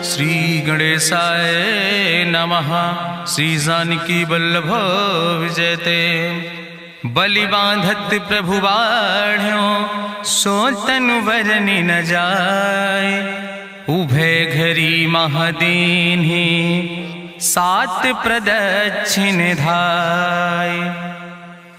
श्री गणेशाय नमः। श्री जानकी वल्लभ विजयते। बलि बांधत प्रभु बाढ़ो सो तनु बरनि न जाय। उभय घरी महादीन्हि सात प्रदक्षिण धाय।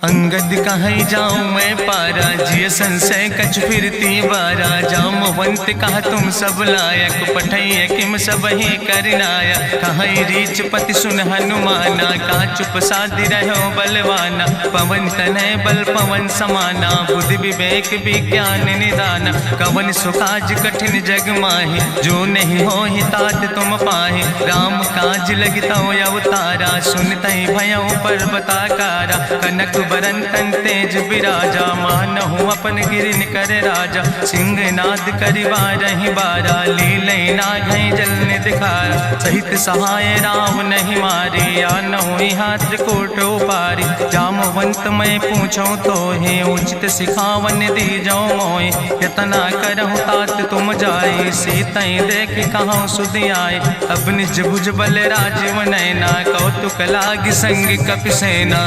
अंगद कहीं जाऊं मैं पारा, जिय संशय कछ फिरती बारा। जामवंत कहा तुम सब लायक, पठैय किम सब ही करनाया। कहीं रीच पति सुन हनुमाना, कहा चुप साधि रहो बलवाना। पवन तनय बल पवन समाना, बुद्धि विवेक विज्ञान निदाना। कवन सुकाज कठिन जग माहि, जो नहीं हो ही तात तुम पाहि। राम काज लगितो अवतारा, सुनतहि भयो पर्वताकारा। कनक बरन तन तेज बिराजा, मानहु अपन गिरिन कर राजा। सिंह नाद करिवा रही बारा, लीलै नाघै जल दिखारा। सहित सहाय राम नहीं मारे, आनहु यहाँ त्रिकोट उपारी। जामवंत मैं पूछो तो है, उचित सिखावन दी जाओ मोय। यतना करहु तात तुम जाए, सीतै देख कहूँ सुधि आए। अब निज भुज बल राजीव नैना, कौतुक लाग संग कपिसेना।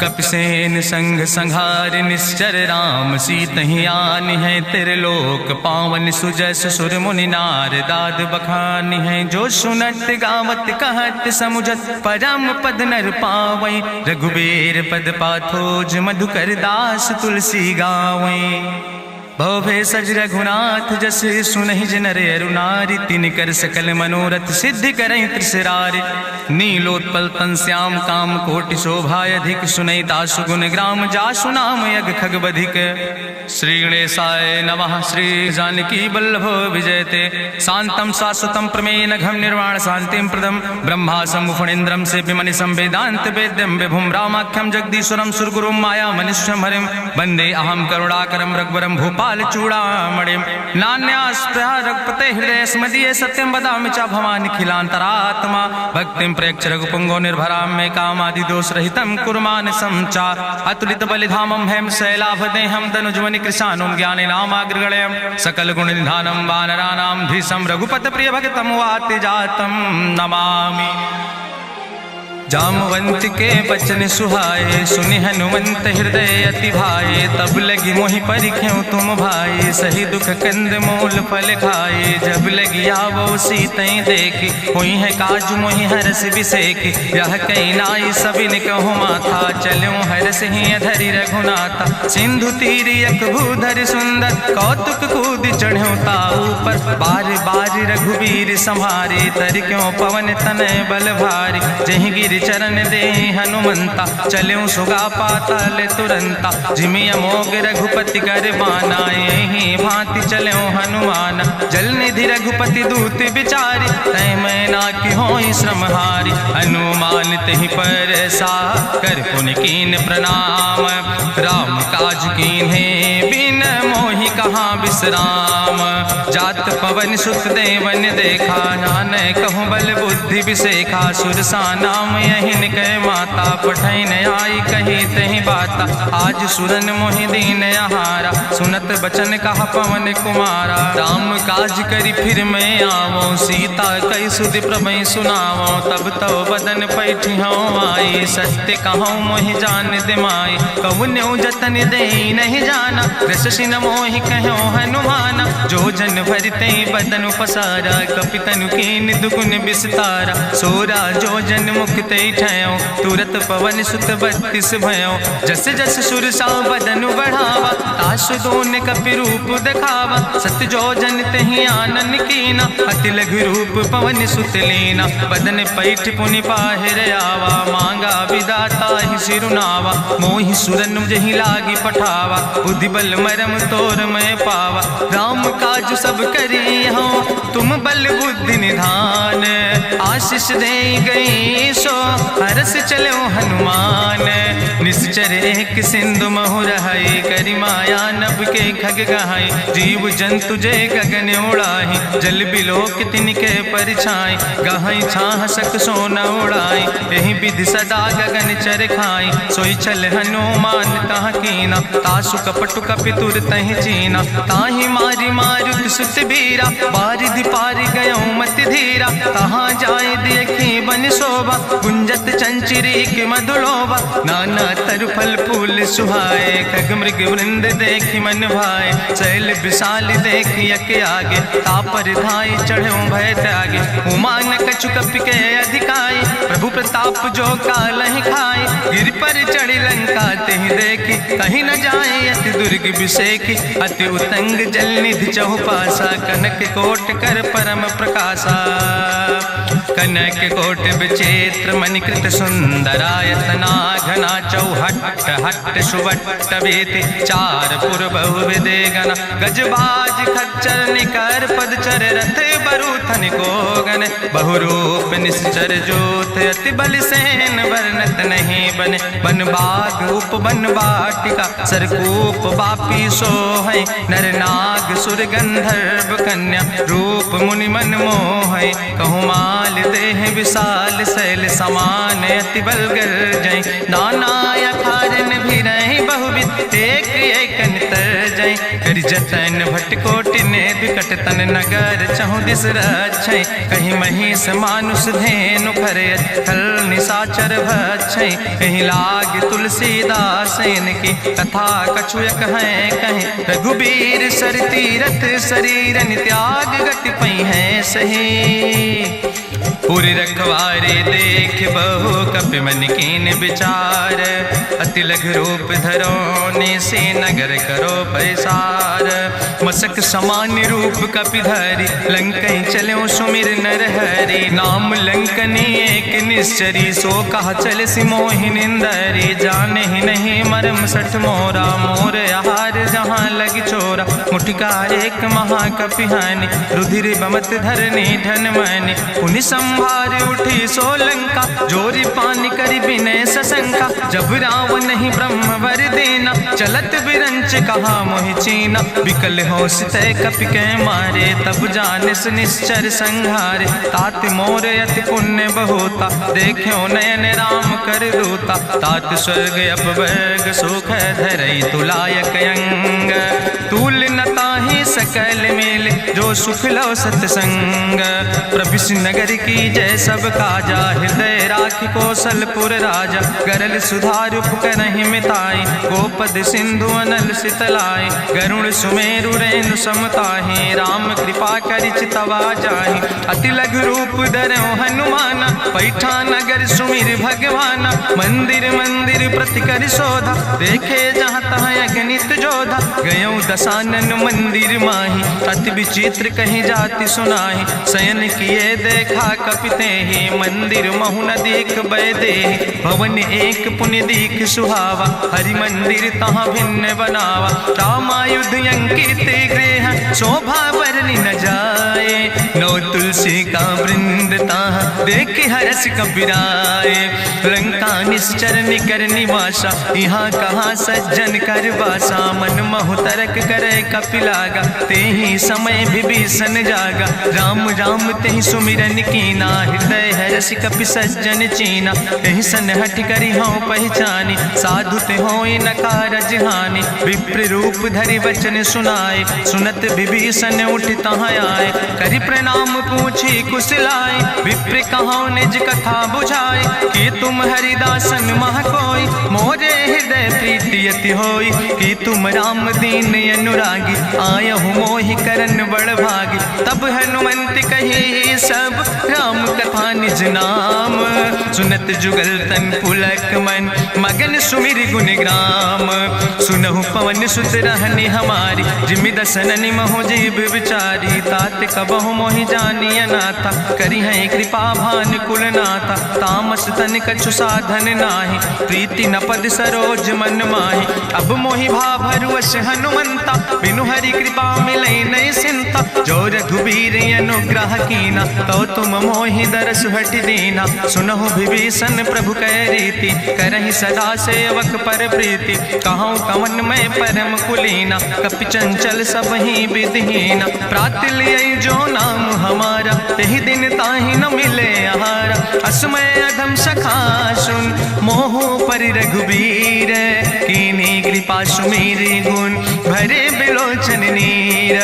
कपिसेन संग संहार निश्चर, राम सीतहि आनि है त्रिलोक पावन। सुजस सुर मुनि नार दाद बखानि है, जो सुनत गावत कहत समुझत। परम पद नर पावै, रघुबीर पद पाथोज। मधुकर दास तुलसी गावै। भवे सज रघुनाथ जस, सुनहि जिनर अरुनारि। तिनकर सकल मनोरथ सिद्धि करहि त्रिसरारि। नीलोत्पल तन श्याम काम कोटि शोभाय अधिक। सुनहि दासु गुण ग्राम, जासु नाम यज्ञ खगबधिक। श्री गणेशाय नमः। श्री जानकी वल्लभ विजयते। शांतं शाश्वतं प्रमेय नघं निर्वाण शांतिं प्रदं। ब्रह्मा शंभु फणीन्द्रं सेव्यमणि संवेदांत वेद्यं। विभुं रामाख्यं जगदीश्वरं सुरगुरुं माया मनीश्वरं हरिं। वंदे अहं करुणाकरं रघुवरं भूपाल चूड़ामणिं। नान्यास्पृहा रघुपते हृदय स्मदीये, सत्यं वदामि च भवानिखिलान्तरात्मा। भक्तिं प्रयच्छ रघुपुंगो निर्भरां मे, कामादि दोष रहितं कुर्मान् संचार। अतुलित बलिधामं हेम शैलाभदेहं, धनुज्वनि कृशानुं ज्ञानिनामाग्रगण्यं। सकल गुण निधानं वानराणां धीशं, रघुपत प्रिय भक्तं वाति जातं नमामि। जामवंत के बचन सुहाए, सुनि हनुमंत हृदय अति भाए। तब लगी मोहि परिख्यों तुम भाई, सही दुख कंद मूल फल खाए। जब लगी आवो सीतै देखी, हुई है काज मोहि हरस बिसेकी। यह कई नाई सबिन कहु माथा, चलूं हरस ही अधरि रघुनाथा। सिंधु तीर यक भूधर सुंदर, कौतुक कूद चढ़्यो ताऊ पर। बार बार रघुबीर संहारे, तर क्यों पवन तनय बल भारी। जहि गिर चरण दे हनुमंता, चल्यों सुगा पाताल तुरंता। जिमि अमोघ रघुपति कर बाना, यही भांति चल्यों हनुमान। जल निधि रघुपति दूत बिचारी, तै मैं नाकि होई श्रमहारी। हनुमान तहि पर सा, कर पुनि कीन प्रणाम। राम काज कीन्हे बिन मोहि कहाँ विश्राम। जात पवन सुत देवन देखा, नानय कहूँ बल बुद्धि विसेखा। सुरसा नाम यहिन कह माता, पठै न आई कही तहि बाता। आज सुरन मोहि दीन आहारा, सुनत बचन कहा पवन कुमारा। राम काज करि फिर मैं आवो, सीता कई सुधि प्रभै सुनावो। तब तो बदन पैठियों आई, सत्य कहूँ मोहि जान दिमाई। कहुन्यो जतन देहि नहीं जाना, रससि न मोहि कहो हनुमाना। जो जन भरते बदन पसारा, कपितनु कीन दुगुन विस्तारा। सोरा जो जन मुक्ते ठयो, तुरत पवन सुत 32 भयो। जस जस सुरसा बदन बढ़ावा, तासु दोन कपि रूप दिखावा। सत जो जन तहि आनन कीना, अति लघु रूप पवन सुत लीना। बदन पैठ पुनि पाहिर आवा, मांगा विदाता ही सिरुनावा। मोहि सुरन जहि लागी पठावा, बुद्धि बल मरम तोर मैं पावा। राम काज सब करी हो, तुम बल बुद्धि निधान। आशीष दे गई सो, हरस चलो हनुमान। निश्चर एक सिंधु महु रहाई, करि माया नभ के खग गहाई। जीव जंतु जे गगन उड़ाही, जल बिलोक तिनके परिछाई। गहाई छाह सक सोन उड़ाई, एहि विधि सदा गगन चर खाई। सोई चल हनुमान तह कीना, तासु कपटु कपि तुर तहि चीना। ताहि मारी मारुत सुत बीरा, बारिधि पारि गयो मति तहाँ जाए देखी बन शोभा, गुंजत चंचरी के मधुलोभा, नाना तरु फल फूल सुहाए, खग मृग वृंद देखी मन भाए, शैल विशाल देखी यके आगे, तापर धाई चढ़ो भय त्यागे, उमान कछु कपि के अधिकाई, प्रभु प्रताप जो कालहि खाए, गिर पर चढ़ी लंका तेहि देखी, कहीं न जाए अति दुर्ग विषेखी, अति उतंग जल निधि चहुपासा, कनक कोट कर परम प्रकाशा, कनक कोट विचित्र मणिकृत सुंदरायतना, घना चौहट्ट हट्ट सुवट्ट वेति, चार पुर बहु विदे गना, गजबाज खच्चर निकर पदचर, रथ बरूथन को गन, बहुरूप निश्चर जोत, अति बल सेन वर्णत नहीं बने, बन बाग उप बन बाटिका, सरकूप बापी सोहै, नर नाग सुर गंधर्व कन्या, रूप मुनि मन मोहै, कहूँ माल देह विशाल शैल समान, अति बल गर्जै, नाना अखारन भी रही बहुविध, एक एक नितर जै, कर जतन भटकोटि ने विकट तन नगर, चहु दिस रक्षै, कहीं महिष मानुष धेनु खरे, खल निशाचर भक्षै, कहीं लाग तुलसीदास इनकी, कथा कछुयक है कहीं, रघुबीर सर तीरथ शरीरन त्याग गति पई है सही, पूरी रखवारे देख बहु कपि मन कीन विचार, अति लघु रूप धरोने से नगर करो पैसार, मसक समान रूप कपि धरि, लंकई चलो सुमिर नर हरि, नाम लंकनी एक निश्चरी, सो कहा चल सिमोहि निंदरी, जाने ही नहीं मरम सठ मोरा, मोर आहार जहाँ लग चोरा, मुठिका एक महाकपिहानि, रुधिर बमत धरनी धन मनि, पुनि संभार उठी सोलंका, जोरी पानी करी विनय सशंका, जब रावण ही ब्रह्म वर देना, चलत बिरंच कहा मोहि चीना, विकल हो सितय कपि के मारे, तब जानिस निश्चर संहारे, तात मोर अति पुण्य बहुता, देख्यो नयन राम कर दूता, तात स्वर्ग अपवर्ग सुख धरई तुलायक अंग, तूल न ताहि सकल मेल, जो सुख लो सतसंग, प्रभिस नगर की जय सब काजा, हृदय राखि कौशलपुर राजा, गरल सुधार उपकरहि मिताई, गोपद सिंधु अनल सितलाई, गरुण सुमेरु रेणु समताहि, राम कृपा करि चितवा जाहि, अति लघु रूप धरौ हनुमाना, पैठा नगर सुमिर भगवाना, मंदिर मंदिर प्रति कर शोधा, देखे जहाँ तहाँ अगणित जोधा, गयौ दसानन मंदिर माही, अति विचित्र कहीं जाति सुनाही, शयन किए देखा कपिते ही, मंदिर महु न देख बैदे, भवन एक पुण्य दीख सुहावा, हरि मंदिर तहाँ भिन्न बनावा, रामायुध अंकित गृह, शोभा बरनी न जाए, नौ तुलसी का वृंद तहाँ देख हरस कपिराए, लंका निश्चर निकर निवासा, यहाँ कहाँ सज्जन कर बासा, मन महु तरक करे कपिलागा, ते ही समय विभीषण जागा, राम राम तेहि सुमिरन कीना, हृदय हरसि कपि सज्जन चीना, एहि सन हठ करि हऊँ पहचानी, साधु ते होई न कारज हानि, विप्र रूप धरि वचन सुनाए, सुनत विभीषण उठ तहाँ आए, करि प्रणाम पूछी कुशलाए, विप्र कहौं निज कथा बुझाए, कि तुम हरिदासन मह कोई, मोरे हृदय प्रीति अति होई, कि तुम राम दीन अनुरागी, आयहु मोहि करन बड़ भागी, तब हनुमंत कही सब राम कथा निज नाम, सुनत जुगल तन पुलक मन, मगन सुमिर गुण ग्राम, सुनहु पवन सुत रहनि हमारी, जिमि दसननि महु जीव विचारी, तात कबहु मोहि जानिय नाथा, करि हैं कृपा भान कुल नाथा, तामस तन कछु साधन नाही, प्रीति न पद सरोज मन माही, अब मोहि भाभरुवश हनुमंता, बिनु हरि कृपा मिलै नहीं सिंता, जो रघुबीर अनुग्रह कीना, तो तुम मोहि दरस हट दीना, सुनहु विभीषण प्रभु कै रीति, करहि सदा सेवक पर प्रीति, कहूँ कवन में परम कुलीना, कपि चंचल सब ही विधिहीना, प्रात लियै जो नाम हमारा, द्वारा, तेहि दिन ताहि न मिले आहारा। असमय अधम सखा सुन, मोह पर रघुबीर, कीन्ही कृपा सुमेरि गुण, भरे बिलोचन नीर।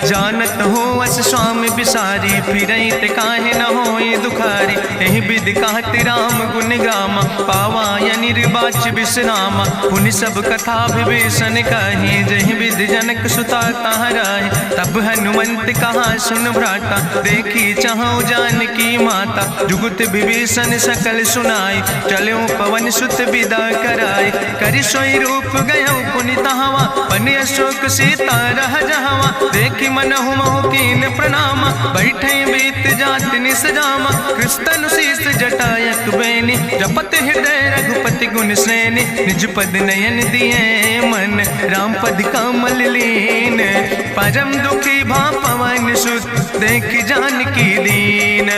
जानत हो अस स्वामी बिसारी, फिरई ते काहे न होए दुखारी। एहि विधि कहत राम गुण गामा, पावा निर्वाच विश्रामा। पुनि सब कथा विभीषण कही, जहि विधि जनक सुता तहराहि। तब हनुमंत कहा सुन भ्राता, देखी चाहु जानकी माता। जुगुत विभीषण सकल सुनाई, चलो पवन सुत विदा कराई। करि सोई रूप गयो पुनि तहवा, बन अशोक सीता रह जहवा। देखी मनहु महु कीन प्रणामा, बैठे बीत जात निस जामा। कृष्ण शीस जटायक बेनी, जपत हृदय रघुपति गुण श्रेणी। निज पद नयन दिए मन, राम पद कमल लीन। परम दुखी भा पवन सुत, देख जानकी दीन।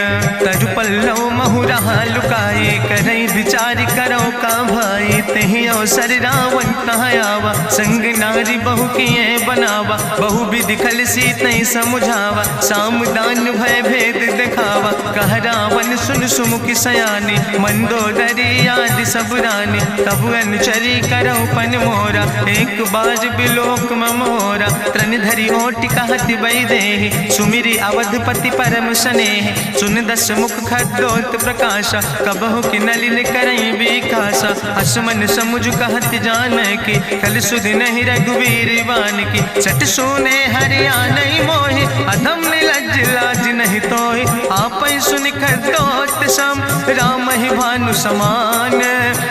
तरु पल्लव महु रहा लुकाई, करई विचार करो का भाई। तेहि अवसर रावण तहाँ आवा, संग नारी बहु किए बनावा। बहु विधि खल सीतै समुझावा, साम दान भय भेद दिखावा। कह रावण सुन सुमुखी सयानी, मंदोदरी आदि सब रानी। तब अनुचरी करो पन मोरा, एक बार बिलोक मोरा। तृण धरि ओटि कहत वैदेही, सुमिरि अवधपति परम स्नेह। सुन दस मुख खद्योत प्रकाशा, कबहु कि नलिन करई विकासा। असमन समुझ कहत जानकी, कल सुध नहीं रघुवीर बान की। सट सोने हरियाणई मोहि, अधम निलज्ज लाज नहीं तोहि। आपै सुन खद्योत सम, राम ही भानु समान।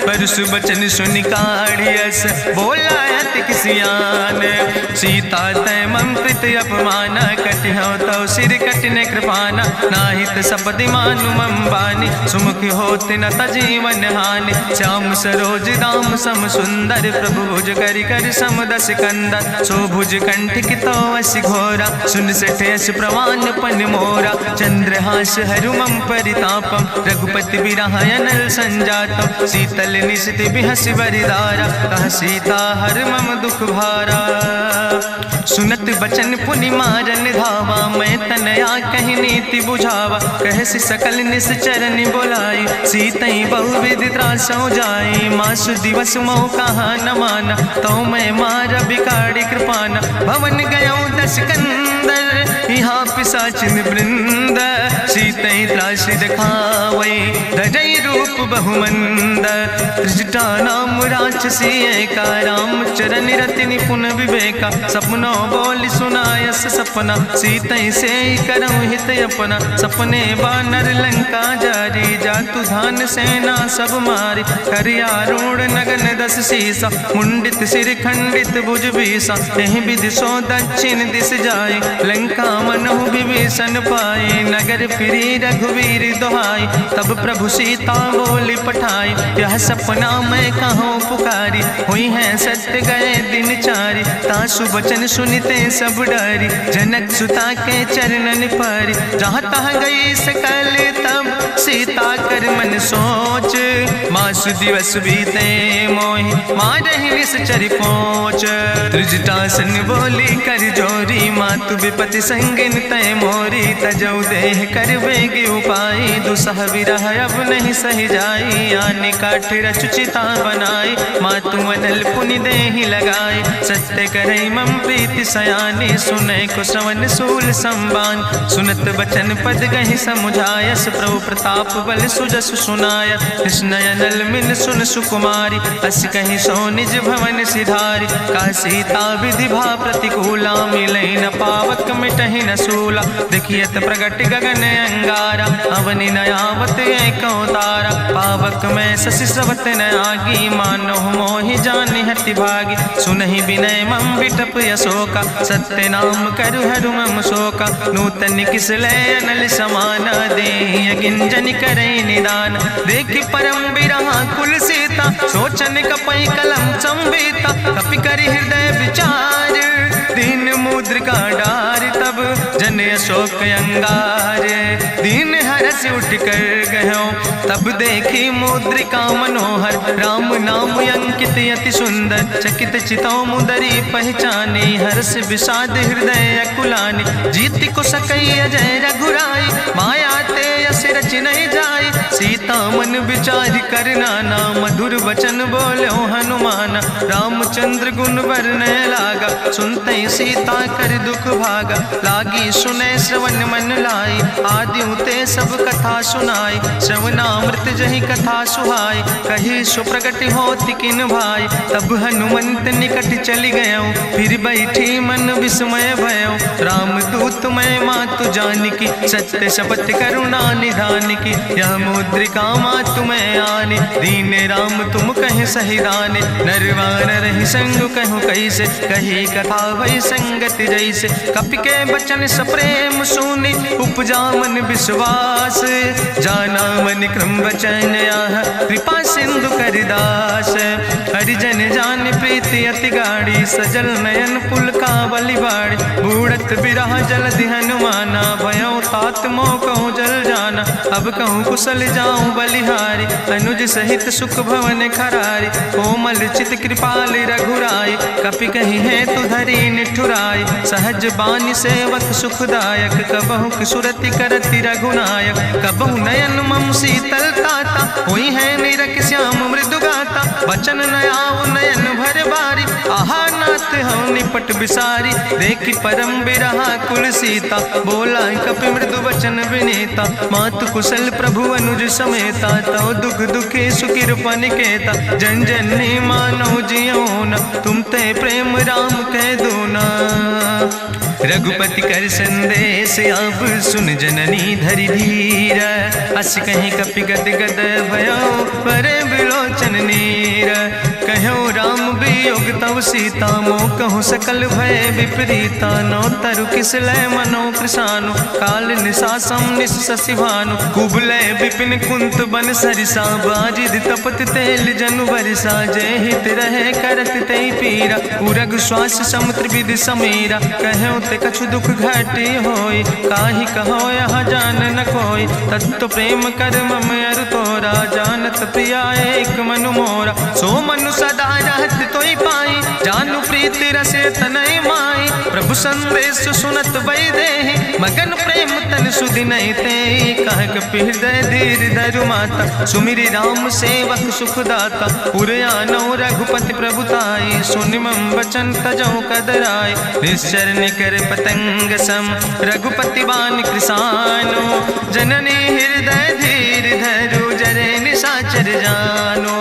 परसु बचन सुनि काढ़ियस, बोला अति किसियान। सीता तै मम कृत अपमान, कटिहौ तौ सिर कटिने कृपाना। नाहित सपदि मानु मम बानी, सुमुख होत न तजीवन हानि। श्याम सरोज दाम सम सुंदर, प्रभु भुज करि कर सम दस कंदर। सो भुज कंठ कितो अस घोरा, सुन सेठ यस प्रवान पन मोरा। चंद्रहास हरु मम परितापम, रघुपति बिरह अनल संजातम। शीतल निशित बिहस बरिदारा, कह सीता हर मम दुख भारा। सुनत बचन पुनि मारन धावा, मैं तनया कहि नीति बुझावा। कहसि सकल निश्चरन बोलाई, सीतई बहुविधि त्रासौ जाई। मासु दिवस मोह कहा न माना, तो मैं मार बिकाड़ी कृपाना। भवन गयो दस कंदर, यहाँ पिशाचिन वृंद। सीतई त्रास दिखावै, धजई रूप बहुमंद। त्रिजटा नाम राक्षसी एका, राम चरण रति निपुण विवेका। सपनों बोल सुनायस सपना, सीतई से करऊँ हित अपना। सपने बानर लंका जारी, जातु धान सेना सब मारी। करियारूढ़ नगन दस सीसा, मुंडित सिर खंडित भुज बीसा। एहि विधि सो दक्षिण दिस जाए, लंका मनहु विभीषण पाए। नगर फिरी रघुवीर दुहाई, तब प्रभु सीता बोली पठाई। यह सपना मैं कहूँ पुकारी, हुई है सत्य गए दिन चारी। तासु वचन सुनते सब डरी, जनक सुता के चरणन परी। जहाँ तहाँ गई सकल तब, सीता कर मन सोच। मासु दिवस बीते मोहि, मारहि निश्चर पहुँच। त्रिजटासन बोली कर जोरी, मातु विपति संगिन तय मोरी। तजौ देह कर बेगी उपाय, दुसह विरह अब नहीं सही जाई। आने काठ रचुचिता बनाई, मातु अनल पुनि देहि लगाई। सत्य करई मम प्रीति सयानी, सुनै को श्रवण सूल संबान। सुनत बचन पद गहि समुझायस, प्रभु प्रताप बल सुजस सुनाय। कृष्ण अनल मिन सुन सुकुमारी, अस कहि सो निज भवन सिधारी। का सीता विधि भा प्रतिकूला, मिलै न पावक मिटहि न सूला। देखियत प्रगट गगन अंगारा, अवनि न आवत एक तारा। पावक में शशि स्रवत न आगी, मानो मोहि जानि हटि भागी। सुनहि विनय मम विटप यशोका, सत्य नाम करु हरु मम शोका। नूतन किस लय अनल समाना, देहि अगिन जनि करई निदान। देखि परम बिरहा कुल सीता, सीता सोचन कपई कलम संवेता कपि करि हृदय विचार दीन मुद्रिका डार तब जन अशोक अंगार दीन हरस उठ कर गयो तब देखी मुद्रिका मनोहर राम नाम अंकित अति सुंदर चकित चितौ मुदरी पहचानी हर्ष विषाद हृदय अकुलानी जीत को सकई अजय रघुराई माया ते यस रच नहीं जाई सीता मन विचार कर नाना मधुर वचन बोलो हनुमान रामचंद्र गुण वर्णय लागा सुनते सीता कर दुख भागा लागी सुने श्रवण मन लाई आदि उते सब कथा सुनाई श्रवणामृत जहि कथा सुहाई कही सुप्रगट होति किन भाई तब हनुमंत निकट चली गयो फिर बैठी मन विस्मय भयो राम दूत मैं मातु जानकी सत्य शपथ करुणा निधान की यह मुद्रिका मातु मैं आने दीन राम तुम कहे सही दाने नरवान रही संग कहूँ कैसे कही कथा वही संगत जैसे कपि के बचन सप्रेम सुनी उपजा मन विश्वास जाना मन क्रम वचन कृपा सिंधु करिदास हरिजन जान प्रीति अति गाड़ी सजल नयन पुल का बलिबाड़ी बूढ़त बिरह जलधि हनुमाना भयो तात मोह कहूँ जल जाना अब कहूँ कुशल जाऊँ बलिहारी अनुज सहित सुख भवन खरारी कोमल चित कृपाल रघुराई कपि कही है तु धरी निठुराई सहज बानी सेवक सुखदायक कबहु सुरति करति रघुनायक कबहु नयन मम शीतल ताता हुई है निरख श्याम मृदु गाता बचन नयाव नयन भर बारी आहा नाथ हम निपट बिसारी देखी परम बिरहा कुल सीता बोला कपि मृदु वचन विनीता मातु कुशल प्रभु अनुज समेता तव दुख दुखी सुकृपा निकेता जन जननी मानो जियो न तुम ते प्रेम राम कह दो ना रघुपति कर संदेश अब सुन जननी धरि धीर अस कहीं कपि गद गद भयो परे बिलोचन नीर कहो राम वियोग तव सीता मोह कहूँ सकल भय विपरीता नो तरु किस लय मनो कृषानु काल निशासम निशि भानु कुबलय विपिन कुंत बन सरिसा बाजिद तपत तेल जनु बरिसा जय हित रहे करत ते पीरा उरग श्वास समुद्र विधि समीरा कहो ते कछु दुख घटी होई काहि कहो यहाँ जान न कोई तत्व प्रेम कर मम अरु तोरा जानत प्रिया एक मनु मोरा सो मनु सदा रहत तोई पाई जानु प्रीति रसे तनय माई प्रभु संदेश सुनत वै देहि मगन प्रेम तन सुधि नहीं ते कह कपि हृदय धीर धरु माता सुमिरि राम सेवक सुखदाता पुरयानो रघुपति प्रभुताई सुनि मम वचन तजौ कदराय निश्चर निकर पतंग सम रघुपति बान कृसानो जननी हृदय धीर धरु जरे निशाचर जानो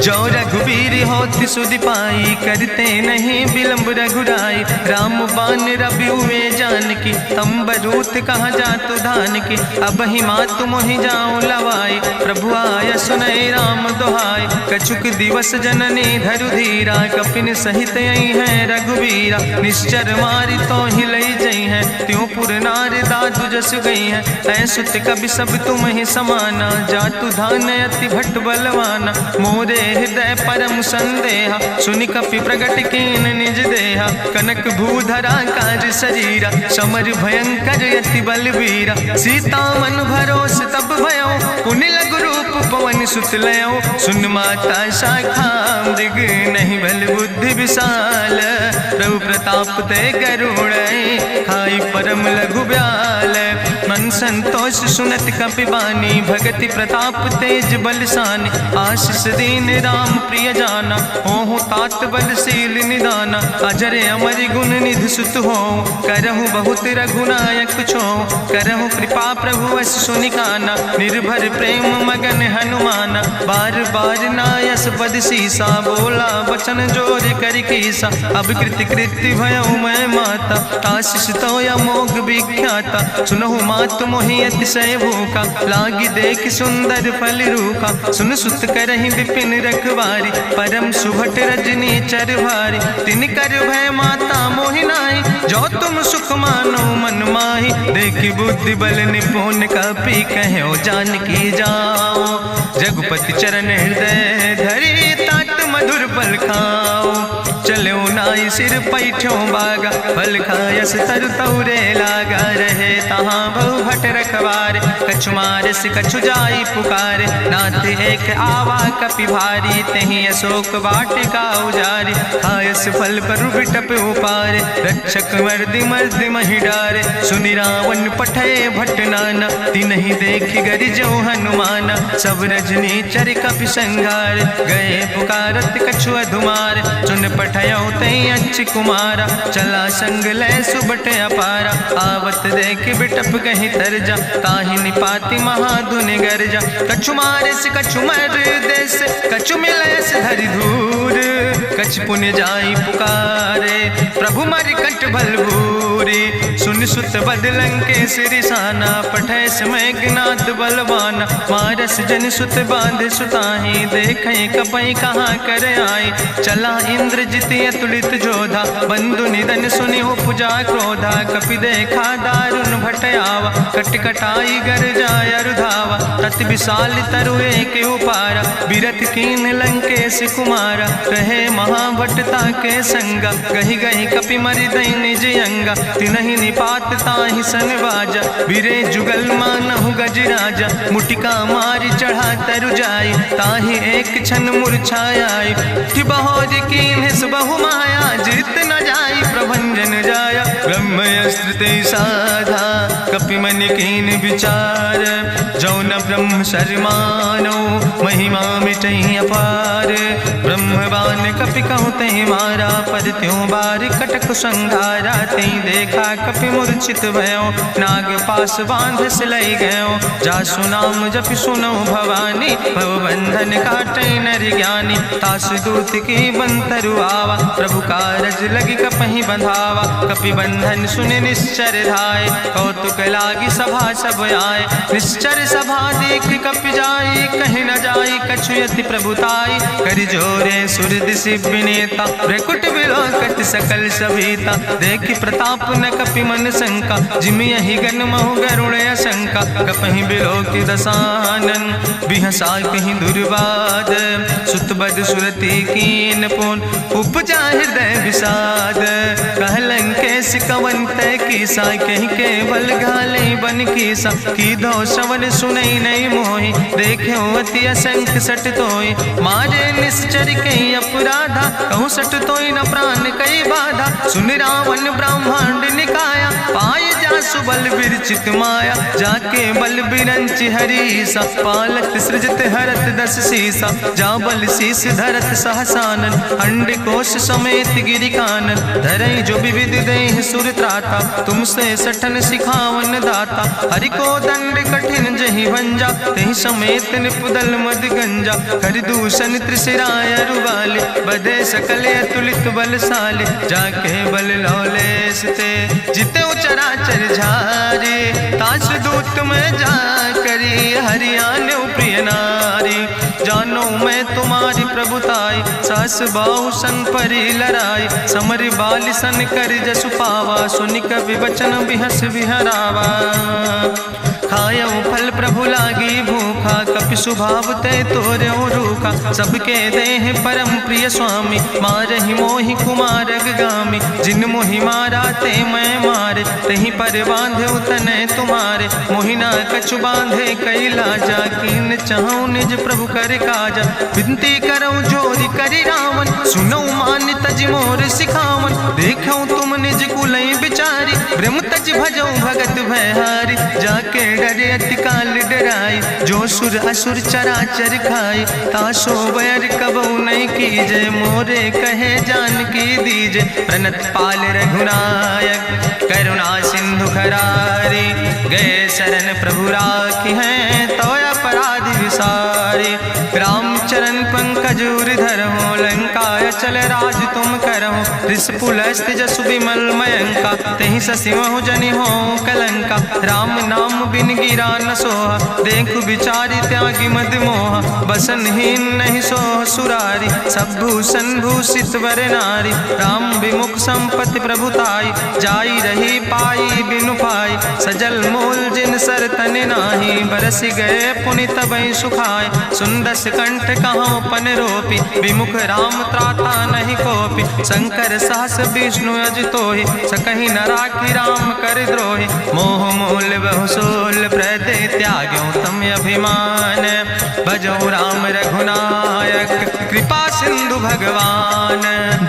जो रघुबीर होति सुधि पाई करते नहीं विलंब रघुराई राम बान रवि हुए जानकी तंबरूत कहा जातु धान की अब ही मातु मोहि जाऊं लवाई प्रभु आय सुनय राम दोहाई कछुक दिवस जननी धरु धीरा कपिन सहित आई है रघुबीरा निश्चर मारी तो ही लई जई है त्यों पुर नार दादु जस गई है ऐसुत कभी सब तुम ही समाना जातु धान अति भट्ट बलवाना मोरे हृदय परम संदेहा सुनि कपि प्रगट कीन निज देहा कनक भूधरा काज शरीरा समर भयंकर अति बलवीरा सीता मन भरोस तब भयो पुनि लघु रूप पवन सुत लयो सुन माता शाखा मृग नहीं बल बुद्धि विशाल प्रभु प्रताप ते गरुड़ खाई परम लघु ब्याल मन संतोष सुनत कपि बानी भगति प्रताप तेज बलसानी आशीष दीन राम प्रिय जाना हो तात बलशील निदाना अजर अमर गुण निधि सुत हो करहु बहुत रघुनायक छो करहु कृपा प्रभु अस सुनिकाना निर्भर प्रेम मगन हनुमाना बार बार नायस पद सीसा बोला वचन जोर कर कीसा अब कृति कृति भयो मैं माता आशीष तो अमोघ विख्याता सुनहु मातु मोहि अतिशय भूखा लागी देख सुंदर फल रूखा सुन सुत करहि विपिन रखवारी परम सुभट रजनी चरवारी तिन कर भय माता मोहि नाहि जो तुम सुख मानो मन माहि देखी बुद्धि बल निपुण कपि कहो जानकी जाओ। जगुपति चरण हृदय धरी तात मधुर फल खाओ। चलो नाई सिर पैठो बागा फल खायस तरु तौरे लागा। रहे तहाँ बहु भट रखवारे कछु मारस कछु जाई पुकारे। नाथ एक आवा कपि भारी तहीं अशोक वाटिका उजारी। खायस फल पर बिटप उपारे रक्षक मर्दि मर्दि महि डारे। सुनि रावण पठय भट नाना तिन्हि देखि गरिजो हनुमाना। सब रजनी चर कपि संघार गए पुकारत कछु अधुमार। चुन पठयो तई अच्छ कुमारा चला संग लय सुबट अपारा। आवत देख बिटप कहीं तरजा ताहि निपाति महाधुनि गर्जा। कछु मारिस कछु मर देस कछु मिलयस धरि धूर। कछ पुण्य जाई पुकारे प्रभु मरि कंठ भल भूरी। सुन सुत बदलंके सिरिसाना पठय समय ज्ञात बलवाना। मारस जन सुत बांध सुताही देखें कपई कहाँ कर आई। चला इंद्रजित अतुलित जोधा बंधु निधन सुनि उपजा क्रोधा। कपि देखा दारुण भटयावा कट कटाई गर जाय रुधावा। तत विशाल तरु एक उपारा बिरत कीन लंकेश कुमारा। रहे महाभटता के संगा गही गही कपि मरि दई निज अंगा। तिनहि निपात ताहि सन बाजा बिरे जुगल मानहु गजराजा। मुटिका मारि चढ़ा तरु जाई ताहि एक क्षण मूर्छाई। बहोर कीन बहु माया जीत न जाई प्रभंजन जाया। ब्रह्मस्त्र ते साधा कपि मन कीन विचार। जौन ब्रह्म शर्मानो महिमा मिटई अपार। ब्रह्मवान कपि कहु तहि मारा पद त्यों बार कटक संघारा। तई देखा कपि मूर्छित भयो नाग पास बांध सिलई गयो। जासु नाम जपि सुनो भवानी भव बंधन काटई नर ज्ञानी। तास दूत की बंतरु आवा प्रभु कारज लगी कपहि बंधावा। कपि बंधन सुनि निश्चर धाय कौतुक लागी सभा सब आए। निश्चर सभा देख कपि जाई कहीं न जाई कछु यति प्रभुताई। करि जोरे सुर दिसि विनेता ब्रकुट विलोकट सकल सभीता। देखि प्रताप न कपि मन शंका जिमि यहि गन महु गरुण शंका। कपहि बिलोकि दसानन बिहसा कहीं दुर्वाद। सुत बद सुरति कीन पुन उपजा हृदय विषाद। कहलन कैस कवन तय कीसा कहीं केवल घाले बन कीसा। की दो श्रवण सुनई नहीं मोहि देखे अति असंख्य सट तोय। मारे निश्चर कई अपराधा कहूँ सट तोय न प्राण कई बाधा। सुन रावण ब्रह्मांड निकाया पाय जासु बल विरचित माया। जाके बल बिरंचि हरीसा पालक सृजत हरत दस सीसा। जा बल शीस धरत सहसानन अंड कोश समेत गिरि कानन। धरई जो विविध देह सुर त्राता तुमसे सठन सिखावन दाता। हरि को दंड कठिन जहि भंजा तहि समेत निपुदल मद गंजा। हरि दूषण त्रिशिराय रुवाले बधे सकल अतुलित बलशाले। जाके बल लौलेस ते जिते चराचर झारे। तास दूत में जा करी हरियाणा प्रिय नारी। जानो मैं तुम्हारी प्रभुताई सास बाहु सन परी लड़ाई। समर बाल सन कर जसु पावा सुनि कवि वचन बिहस विहरावा। खायो फल प्रभु लागी भूखा कपि स्वभाव ते तोर्यो रूखा। सबके देह परम प्रिय स्वामी मारहि मोहि कुमारग गामी। जिन मोहि मारा ते मैं मारे तहीं पर बांधे तने तुम्हारे। मोहिना कछु बांधे कई लाजा कीन चाहूं निज प्रभु कर काजा। विनती करो जोरी करि रावण सुनो मान तज मोर सिखावन। देखो तुम निज कुलई बिचारी ब्रह्म तज भजो भगत भयहारी। जाके डरे अति काल डराई जो सुर असुर चराचर खाई। तासो बैर कबहु नहीं कीजे मोरे कहे जानकी दीजे। प्रणत पाल रघुनायक करुणा सिंधु खरारी। गए शरण प्रभु राखी हैं तो अपराध विसारे। रामचरण चरण पंकज उर धरहु, लंकाय चल राज तुम करहु, रिसपुलस्त जसु विमल मयंका, तेहि ससिमहु जनि हो कलंका, राम नाम बिन गिरा न सोहा, देखु विचारि त्यागी मद मोहा, बसनहीन नहीं सोह सुरारी, सब भूषण भूषित वर नारी, राम विमुख संपत्ति प्रभुताई, जाई रही पाई बिनु पाई, सजल मूल जिन सर तन नाही, बरस गए पुनि तबहि सुखाय, सुंदस कंठ कहाँ पन रोपी, विमुख राम त्राता नहीं कोपी, शंकर सहस विष्णु अजितोहि, सकहि न राखि राम कर द्रोहि, मोह मूल बहु सोल प्रदे त्याग्यो तम अभिमान, भजो राम रघुनायक कृपा सिंधु भगवान,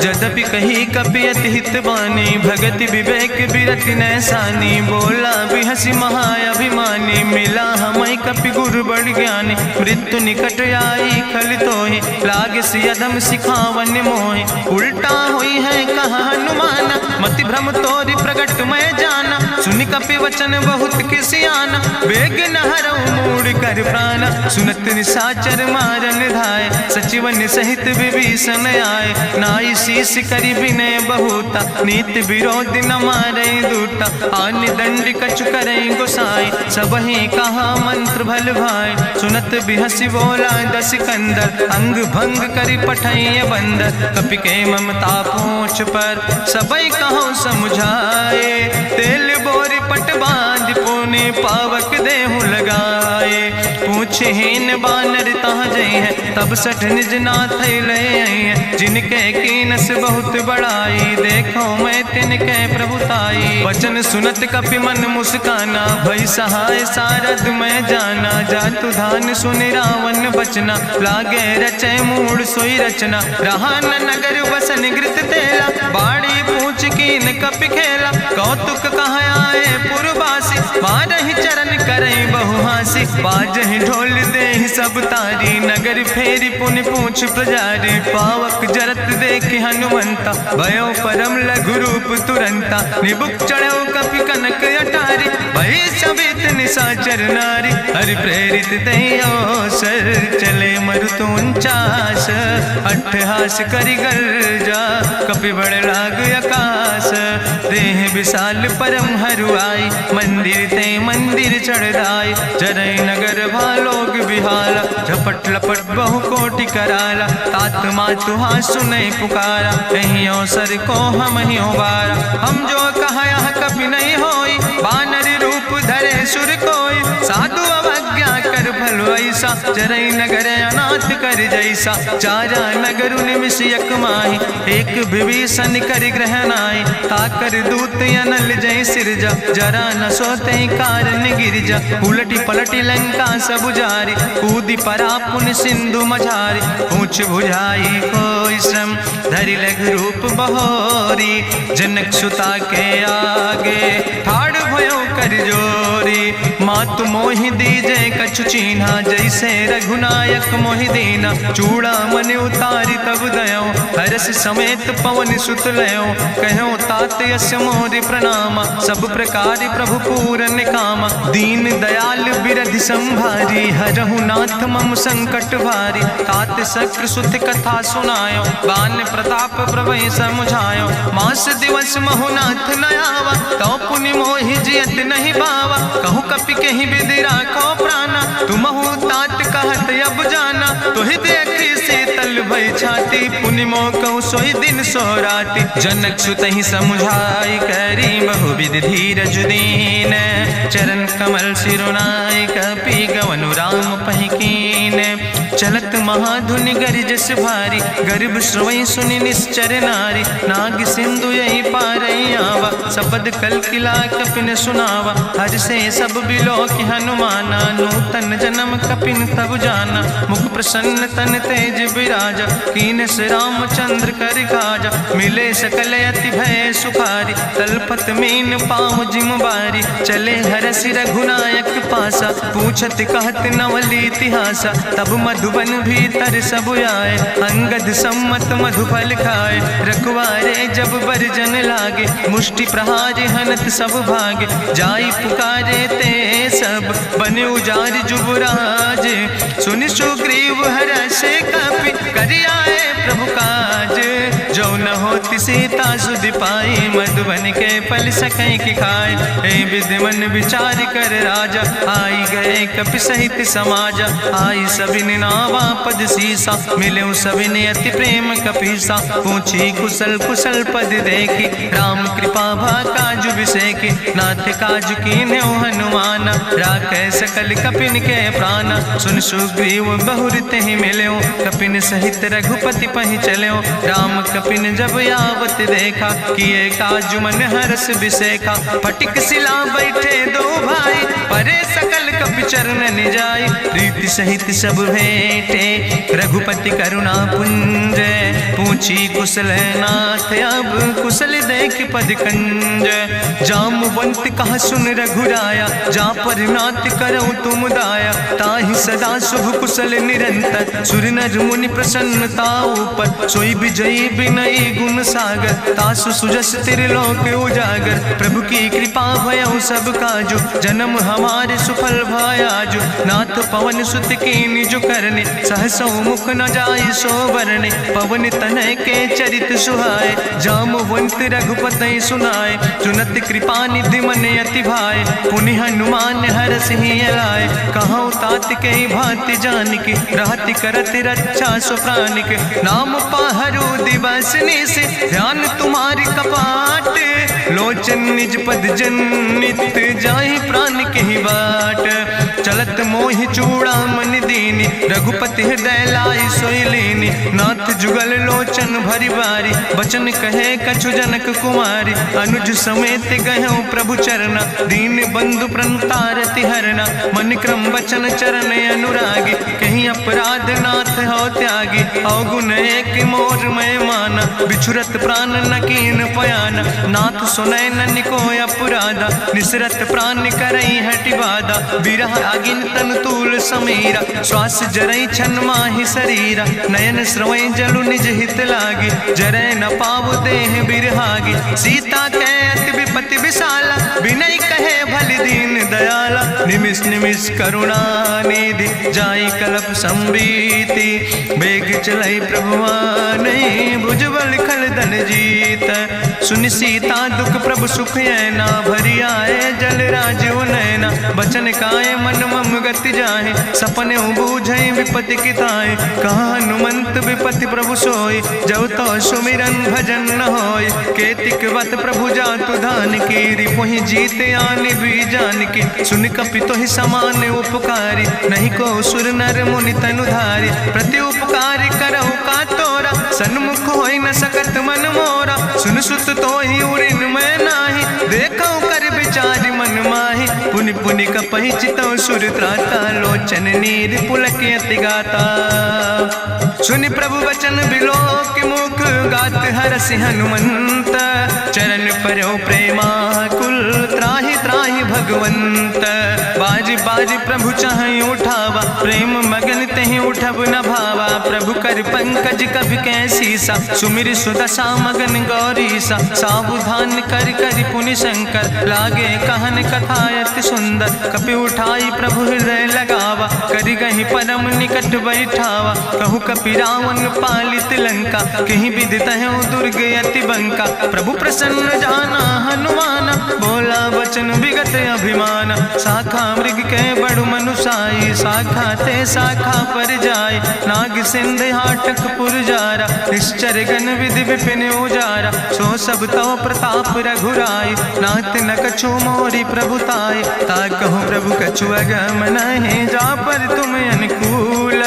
जदपि कही कपि अति हित बानी, भगति विवेक बिरति नैसानी, बोला बिहसि महाअभिमानी, मिला हमै कपि गुरु बड़ ज्ञानी, मृत्यु निकट आई खल तोहि, लागे सियदम सिखावन मोहि, उल्टा हुई है कहा हनुमाना, मति भ्रम तोरि प्रगट मैं जाना, सुनि कपि वचन बहुत किसियाना, वेग न हरऊ मूढ़ कर प्राण, सुनत निशाचर मारन धाय, सचिवन सहित विभीषण आए, नाई शीस करि विनय बहुता, नीति विरोध न मारे दूता, आनि दंड कछु करे गोसाई, सबहि कहा मंत्र भल भाई, सुनत बिहसि बोला दस कंदर, अंग भंग करि पठैय बंदर, कपि के ममता पूछ पर सबई कहो समुझाए, तेल बोरी पट बांध पुनि पावक देहु लगाए, पूछहीन बानर तहाँ जई है, तब सठ निज नाथ लय है, जिनके कीनस बहुत बड़ाई, देखो मैं तिनके प्रभुताई, वचन सुनत कपि मन मुस्काना, भई सहाय सारद मैं जाना, जातु धान सुनि रावण बचना, लागे रचे मूढ़ सोई रचना, रहा न नगर बसन घृत तेला, बाड़ी पूछ कीन कपि खेला, कौतुक कहाँ आए पुरवासी, मारहि चरण करई बहु हासी, बाजहि ढोल देहि सब तारी, नगर फेरी पुनि पूछ प्रजारी, पावक जरत देख हनुमंता, भयो परम लघु रूप तुरंता, निबुक चढ़ो कपि कनक अटारी, भई सबित निशाचर नारी, हरि प्रेरित दयो सर चले मरुतु 49, अट्ठहास करि गर्जा, कपि बड़ लाग आकाश, देह विशाल परम हरुआई, मंदिर ते मंदिर चढ़ाई, जरई नगर भालोग बिहाला, झपट लपट बहु कोटि कराला, तात मातु हाँ सुनई पुकारा, कहियो सर को हम ही बारा, हम जो कहा यह कभी नहीं होई, बानर रूप धरे सुर कोई, साधु अवज्ञा कर भलो ऐसा, जरई नगर अनाथ कर जैसा, चारा नगर निमिष यक माही, एक विभीषण कर ग्रह नाई, ताकर दूत अनल जय सिरजा, जरा न सोते कारण गिरजा, उलटी पलटी लंका सब जारी, कूदी परा पुन सिंधु मझारी, पूछ बुझाई कोई श्रम, धरि लघु रूप बहोरी, जनक सुता के आगे ठाड़ भयो कर जोरी, मातु मोहि दीजे कछु चीन्हा, जैसे रघुनायक मोहि दीना, चूड़ा मन उतारी तब दयो, हरस समेत पवन सुत लयो, कहो तात यस मोरि प्रणामा, सब प्रकार प्रभु पूरन कामा, दीन दयाल बिरधि संभारी, हरहु नाथ मम संकट भारी, तात शक्र सुत कथा सुनायो, बान प्रताप प्रभय समुझायो, मास दिवस महुनाथ न आवा, तो पुनि मोहि जियत नहीं बावा, कहु कपि कहीं विधि राखो प्राणा, तुमहु तात कहत अब जाना, तुहि देखी शीतल भई छाती, पुनि मोह कहु सोई दिन सोराती, जनक सुतहि समुझाई करी बहुविध धीरज दीन, चरण कमल सिरुनाई कपि गवनु राम पहि कीन, चलत महाधुनि गरिजस भारी, गर्भ श्रवई सुनि निश्चर नारी, नाग सिंधु यही पारई आवा, सबद कल किला कपिन सुनावा, हर से सब बिलो कि हनुमाना, नूतन जन्म कपिन तब जाना, मुख प्रसन्न तन तेज विराजा, कीनस रामचंद्र कर काजा, मिले सकल अति भय सुखारी, तलपत मीन पाँव जिम बारी, चले हरसि रघुनायक पासा, पूछत कहत नवल इतिहासा, तब मधुबन भीतर सब आए, अंगद सम्मत मधुफल खाए, रखवारे जब बरजन लागे, मुष्टि प्रहार हनत सब भागे, जाई पुकारे ते सब बने उजार जुबराज, सुनि सुग्रीव हर्षे कपि करियाए प्रभु काज। जो न होती सीता सुधि पाई मधुबन के फल सकै की खाए। हे विधि मन विचार कर राजा आई गए कपि सहित समाजा। आई सबिन नावा पद सीसा मिले सबिन अति प्रेम कपीसा। पूछी कुशल कुशल पद देखी राम कृपा भा काजु विसेकी। नाथ काजु कीन्हे हनुमान राखे सकल कपिन के प्राण। सुन सुग्रीव बहुर तेहि मिल्यो कपिन सहित रघुपति पहि चल्यो। राम कपिन जब आवत देखा किए काजु मन हरस विसेखा। फटिक सिला बैठे दो भाई परे सकल कपि चरण निजाई। प्रीति सहित सब भेंटे रघुपति करुणा पुंज। पूछी कुशल नाथ अब कुशल देख पद कंज। जामवंत कहा सुन रघुराया जा पर नाथ करऊँ तुम दाया। ताहि सदा शुभ कुशल निरंतर सुर नर मुनि प्रसन्नता ऊपर। सोई विजयी विनयी गुण सागर तासु सुजस त्रिलोक उजागर। प्रभु की कृपा भयउ सब काजु जन्म हमारे सुफल भयाजु। नाथ पवन सुत की निज करने सहसो मुख न जाय सो वरने। पवन तनय के चरित सुहाय जामवंत रघुपति सुनाय। चुनत कृपा निधि मन अति भाय पुनि हनुमान हरस ही लाय। कहूँ तात के भांति जान के रहति करत रक्षा सो प्राण के। नाम पाहरु दिवस से ध्यान तुम्हारी कपाट। लोचन निज पद जनित जाहि प्राण के ही बाट। चलत मोहि चूड़ा मन दीनी रघुपति हृदय लाई सोई लीनी। नाथ जुगल लोचन भरि बारी बचन कहे कछु जनक कुमारी। अनुज समेत गयो प्रभु चरण दीन बंधु प्रणतारति हरना। मन क्रम बचन चरण अनुरागी कहीं अपराध नाथ हो त्यागी। अवगुण एक मोर मैं माना बिछुरत प्राण न कीन पयाना। नाथ सुनय नन को अपराधा निसरत प्राण करई हटि बाधा। बिरह अगिन तन तूल समीरा श्वास जरई छन माहि शरीरा। नयन श्रवै जलु निज हित लागी जरै न पाव देह बिरहागी। सीता के अति विपति विशाला विनय कहे भलि दीन दयाला। निमिष निमिष करुणा निधि जाई कलप संबीति। बेग चलई प्रभुवानी भुजबल खलदन जीत। सुनि सीता दुख प्रभु सुख ऐना भरि आए जल राज नैना। बचन काय मन मम गति जाहे सपने बूझई विपति किताए। कहा हनुमंत विपति प्रभु सोई जब तो सुमिरन भजन न होय। केतिक वत प्रभु जातु धान की रिपुहि जीत आने भी जान की। सुन कपि तोहि समान उपकारी नहीं को सुर नर मुनि तनुधारी। प्रति उपकारी करहु का तोरा सन्मुख होई न सकत मन मोरा। सुन सुत तोहि उरिन मैं नाही देखौ कर विचार मन माही। पुनि पुनि कपहि चितौ सुर त्राता लोचन नीर पुलक अति गाता। सुनि प्रभु वचन बिलोक मुख गात हरस हनुमंत। चरण पर्यो प्रेमा कुल त्राहि त्राहि भगवंत। बाज बाज प्रभु चाहि उठावा प्रेम मगन तहि उठब न भावा। प्रभु कर पंकज कभी कैसीसा सुमिर सुदशा मगन गौरीसा। सावधान कर कर पुनि शंकर लागे कहन कथा अति सुंदर। कपि उठाई प्रभु हृदय लगावा करि गहि परम निकट बैठावा। कहु कपि रावण पालित लंका कहीं विधि तहु दुर्ग अति बंका। प्रभु प्रसन्न जाना हनुमाना बोला वचन विगत अभिमान। शाखा मृग के बड़ु मनुसाई शाखा ते शाखा पर जाय। नाग सिंध हाटक पुर जारा निश्चर गण विधि विपिन उजारा। सो सब तव प्रताप रघुराई नाथ न कछु मोरी प्रभुताई। ता कहूँ प्रभु कछु अगम नहीं जा पर तुम अनुकूल।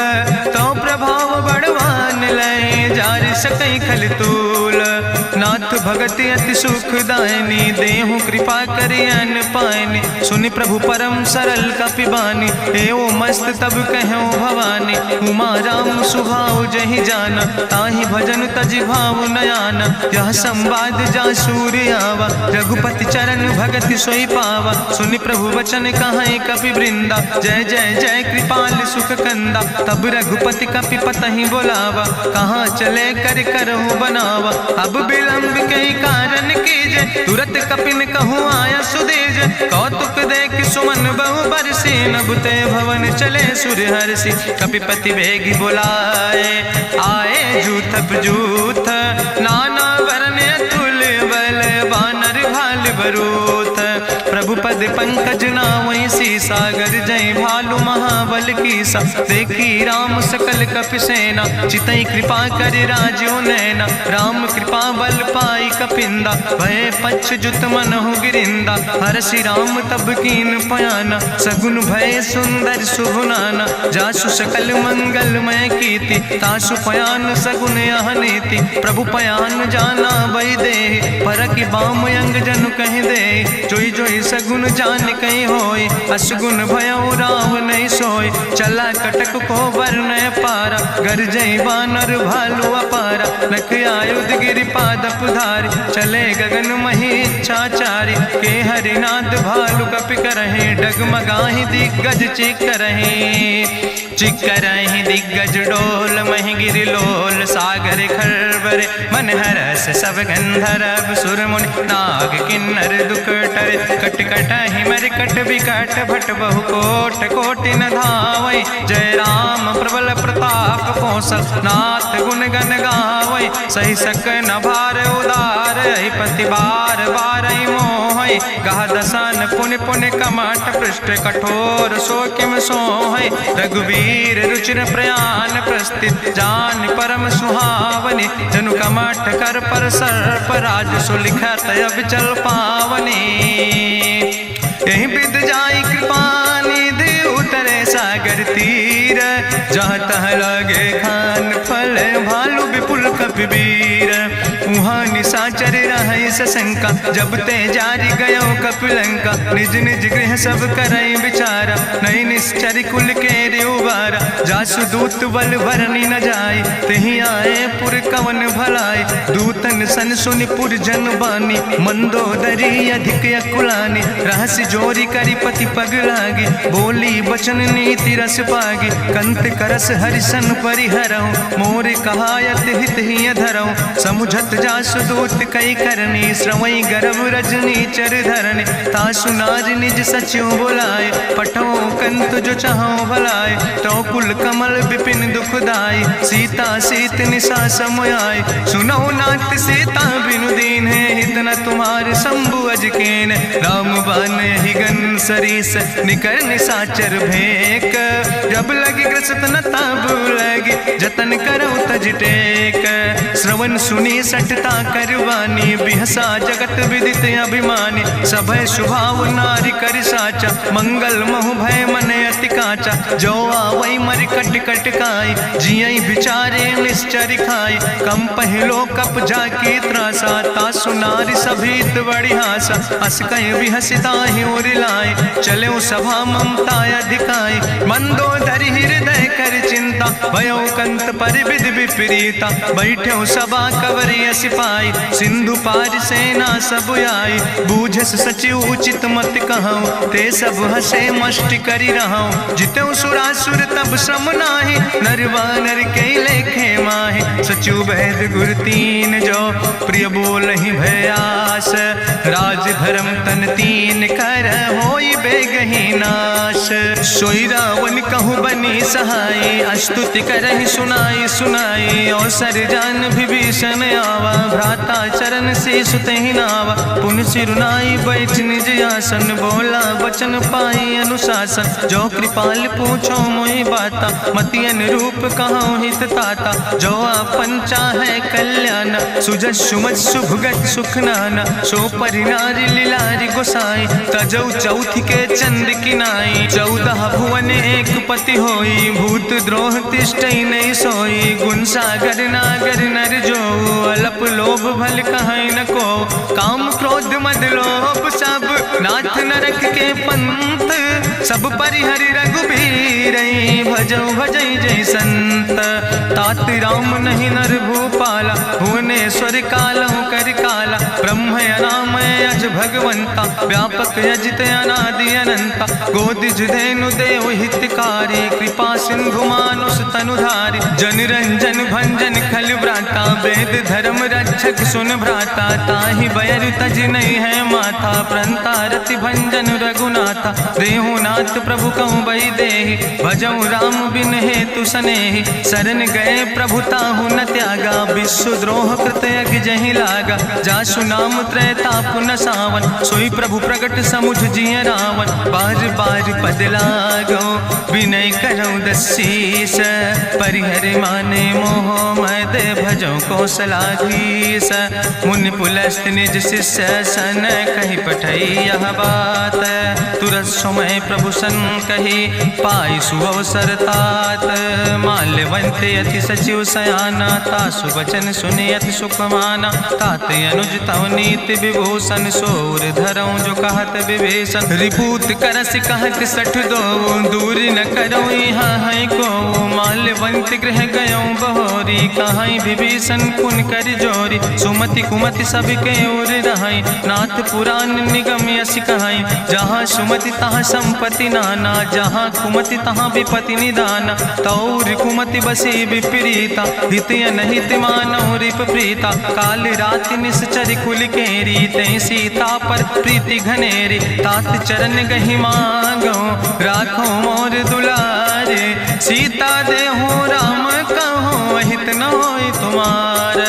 तो प्रभाव बड़वान लय जार सकई खल तूल। नाथ भगति अति सुखदायनी देहु कृपा करि अन पायनी। सुनि प्रभु परम सरल कपिबानी एवं मस्त तब कहूँ भवानी। उमा राम सुभाव जहि जाना ताहि भजन तजि भाव नयाना। यह संवाद जा सूर्य आवा रघुपति चरण भगति सोई पावा। सुनि प्रभु वचन कहाई कपि वृंदा जय जय जय कृपाल सुख कंदा। तब रघुपति कपि पतहि बोलावा कहाँ चले कर करहु बनावा। अब बिला विलंब कई कारण कीजे, तुरत कपिन कहूँ आया सुदीज। कौतुक देख सुमन बहु बरसी, नभते भवन चले सुर हर्षि। कपिपति वेगी बुलाए, आए जूथ जूथ, नाना वर्ण अतुल बल, बानर भाल बरूथ। प्रभु पद पंकज नावै सीसा, गर्जय भालु महाबल कीसा। देखी राम सकल कपि सेना, चितई कृपा कर राजो नैना। राम कृपा बल पाई कपिंदा, भय पक्ष जुत मनहु गिरिंदा। हरषि राम तब कीन पयाना, सगुन भय सुंदर शुभ नाना। जासु सकल मंगलमय कीर्ति, तासु पयान सगुन यह नीति। प्रभु पयान जाना बहि देहि, परखि बाम अंग जनु कहि दे। जोई जोई सगुन जान कहि होय, असगुन भयउ राव नहीं सोय। चला कटक को वर्णय पारा, गर्जय बानर भालु अपारा। नख आयुध गिरि पादप धारि, चले गगन मही इच्छाचारि। के हरिनाद भालु कपि करहि, डगमगाहि दिग्गज चिकरहि। चिकरहि दिग्गज डोल, महि गिरि लोल सागर खरबर। मन हरस सब गंधर्व सुर मुनि, नाग किन्नर दुख टरे। कट कटहि मरकट विकट, भट बहु कोट कोटि न धावै। जय राम प्रबल प्रताप कौशल, नाथ गुण गण गावै। सही सक न भार उदार, पति बार बार मोहै। गह दसन पुनि पुनि कमठ, पृष्ठ कठोर सो किम सोहै। रघुवीर रुचिर प्रयाण प्रस्थित, जान परम सुहावनी। जनु कमठ कर पर सर्प, राज सुलिखत अविचल पावनी। यही विद जाई कृपा निधि, उतरे सागर तीर। जहाँ तह लगे खान फल, भालु विपुल कपिवीर। उहाँ निशाचर रहै सशंका, जब ते जारी गयो कपिलंका। निज निज गृह सब करई विचारा, नहीं निश्चर कुल के उबारा। जासु दूत बल भरनी न जाय, तेहि आए पुर कवन भलाई। दूतन सन सुनि पुर जन बानी, मंदोदरी अधिक अकुलानी। रहस्य जोरी करि पति पग लागी, बोली बचन नीति रस पागी। कंत करस हरिसन परिहरऊँ, मोर कहायत हित ही धरऊँ। समुझत जासु दूत कई करनी, श्रवई गर्भ रजनी चर धरनी। तासु नाज निज सचिव बुलाए, पठो कंत जो चाहो भलाए। तो कुल कमल विपिन दुखदाई, सीता सीत निशा समयाय। सुनो नाथ सीता बिनु दीन है, हित न तुम्हार शंभु अजकेन। राम बान ही गन सरीस, निकर निशाचर भेक। जब लगी ग्रसत न तब लगी, जतन करो तज टेक। श्रवण सुनी सठता करवानी, बिहसा जगत विदित अभिमानी। सभय शुभाव नारी कर साचा, मंगल महु भय मन अति काचा। जो आवै मरि कट कट काई, जियई विचारे निश्चर खाई। कम पहलो कप जाकी त्रासा, तासु नारी सभीत बड़ी हासा। अस कहीं बिहसिता ही उरिलाए, चले सभा ममता अधिकाई। मंदोदरी हृदय कर चिंता, भयो कंत पर विधि विपरीता। बैठो सभा कवरिय सिपाही, सिंधु पार सेना सब आई। बूझस सचिव उचित मत कहूँ, ते सब हसे मष्ट करी रहूँ। जितेऊ सुरासुर तब श्रम नाही, नर वानर के लेखे माहे। सचिव वैद गुर तीन जो, प्रिय बोलहि भयास। राज धर्म तन तीन कर, होई बेगहि नाश। सोई रावण कहूँ बनी सहाय, अस्तुति करहि सुनाई सुनाई। अवसर जान विभीषण आवा, भ्राता चरण शीस तेहि नावा। पुन सिरुनाई बैठ निज आसन, बोला वचन पाई अनुशासन। जो कृपाल पूछो मोहि बाता, मति अनुरूप कहूँ हित ताता। जो आपन चाहे कल्याण, सुजस सुमत सुभगत सुख नाना। सो परिनारी लीलारी गोसाई, तजौ चौथ के चंद किनाई। 14 भुवन एक पति होई, भूत द्रोह तिष्ठई नहीं सोई। गुण सागर नागर नर जो, अलप लोभ भल कहीं न को। काम क्रोध मद लोभ सब, नाथ नरक के पंथ। सब परिहरि रघुबीर भजौ भजै जय संत। तात राम नहीं नर भूपाला भुवनेश्वर कालहु कर काला। ब्रह्म अनामय अज भगवंता व्यापक यजित अनादि अनंता। गोदिज धेनु देव हितकारी कृपा सिंधु मानुष तनुधारी। जन रंजन भंजन खल व्राता वेद धर्म रक्षक सुन भ्राता। ताहि बयर तज नहीं है माथा प्रंता रति भंजन रघुनाथा। देहुनाथ प्रभु कहूँ बही देहि भजऊ राम बिन हेतु सनेहि। शरण गए प्रभु ताहु न त्यागा विश्वद्रोह कृत यज्ञ जहि लागा। जासु नाम त्रैताप न सावन सोई प्रभु प्रगट समुझ जिय रावण। बार बार पद लागो विनय करऊँ दसीस। परिहर माने मोह मद भजो कौशलाधीश। मुनि पुलस्त निज शिष्य सन कही पठई यह बात। तुरत समय प्रभु सन कही पाई सुअवसर तात। माल्यवंत अति सचिव सयाना तासु वचन सुनि अति सुख माना। तात अनुज तव नीति विभूषण सोर धरऊँ जो कहत विभीषण। रिपूत करस कहत सठ दो दूर न करो यहाँ है को। माल्यवंत गृह गयों बहोरी कहाई विभीषण पुन कर जोरी। सुमति कुमति सबके ओर रहाई नाथ पुराण निगम यश कहाई। जहाँ सुमति तहाँ संपत्ति नाना जहाँ कुमति तहाँ विपति निदाना। तौर कुमति बसी विपरीता हित अनहित मानव रिप प्रीता। काल रात निश्चर कुल केरी तै सीता पर प्रीति घनेरी। तात चरण गहि मांगो राखो मोर दुलारे। सीता देहो राम कहो अहित न होय तुम्हार।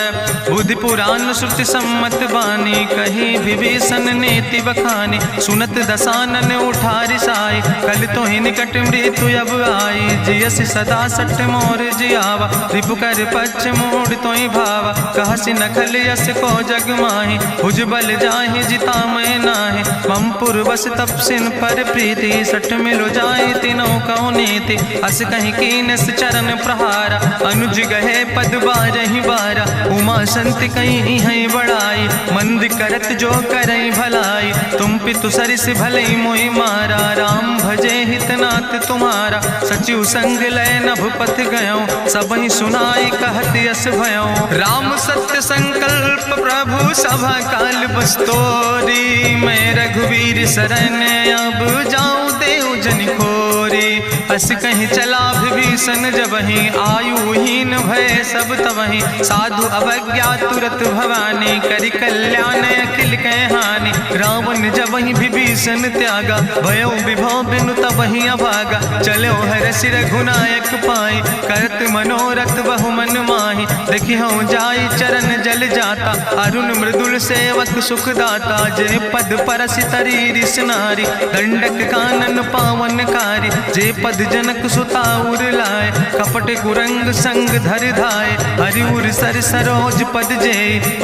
बुद्धि पुराण श्रुति सम्मत बानी कही विभीषण नेति बखानी। सुनत दसानन उठारि साई कल तो ही निकट मृत्यु अब आई। जियस सदा सट मोर जियावा रिपु कर पक्ष मोड़ तो ही भावा। कहसि नखल यस को जग माहि भुज बल जाहि जिता मैं नाहि। मम पुरबस तपसिन पर प्रीति सठ मिलो जाय तिनौ कौ नीति। अस कहीं कीनस चरण प्रहारा अनुज गहे पद बारहि बारा। उमा संत कहीं है बड़ाई मंद करत जो करई भलाई। तुम पितु सरिस भलई मोहि मारा राम भजे हितनाथ तुम्हारा। सचिव संग लय नभ पथ गयो सबहि सुनाई कहत यस भयो। राम सत्य संकल्प प्रभु सभा काल बस्तोरी। मैं रघुवीर शरण अब जाऊं देव जन खोरी। अस कहीं चला विभीषण जबहि आयुहीन भय सब तबहि। साधु अवज्ञा तुरत भवानी करि कल्याण अखिल कह हानि। रावण जबहि विभीषण त्यागा भयो विभव बिनु तबहि अभागा। चलो हरषि रघुनायक पाई करत मनोरथ बहु मन माहि। देखियो जाई चरण जल जाता अरुण मृदुल सेवक सुख दाता। जे पद परसि तरी रिस नारी दंडक कानन पावन कारी। जे पद जनक सुताउर लाए कपट कुरंग संग धर धाय। हरिउर सर सरोज पद जे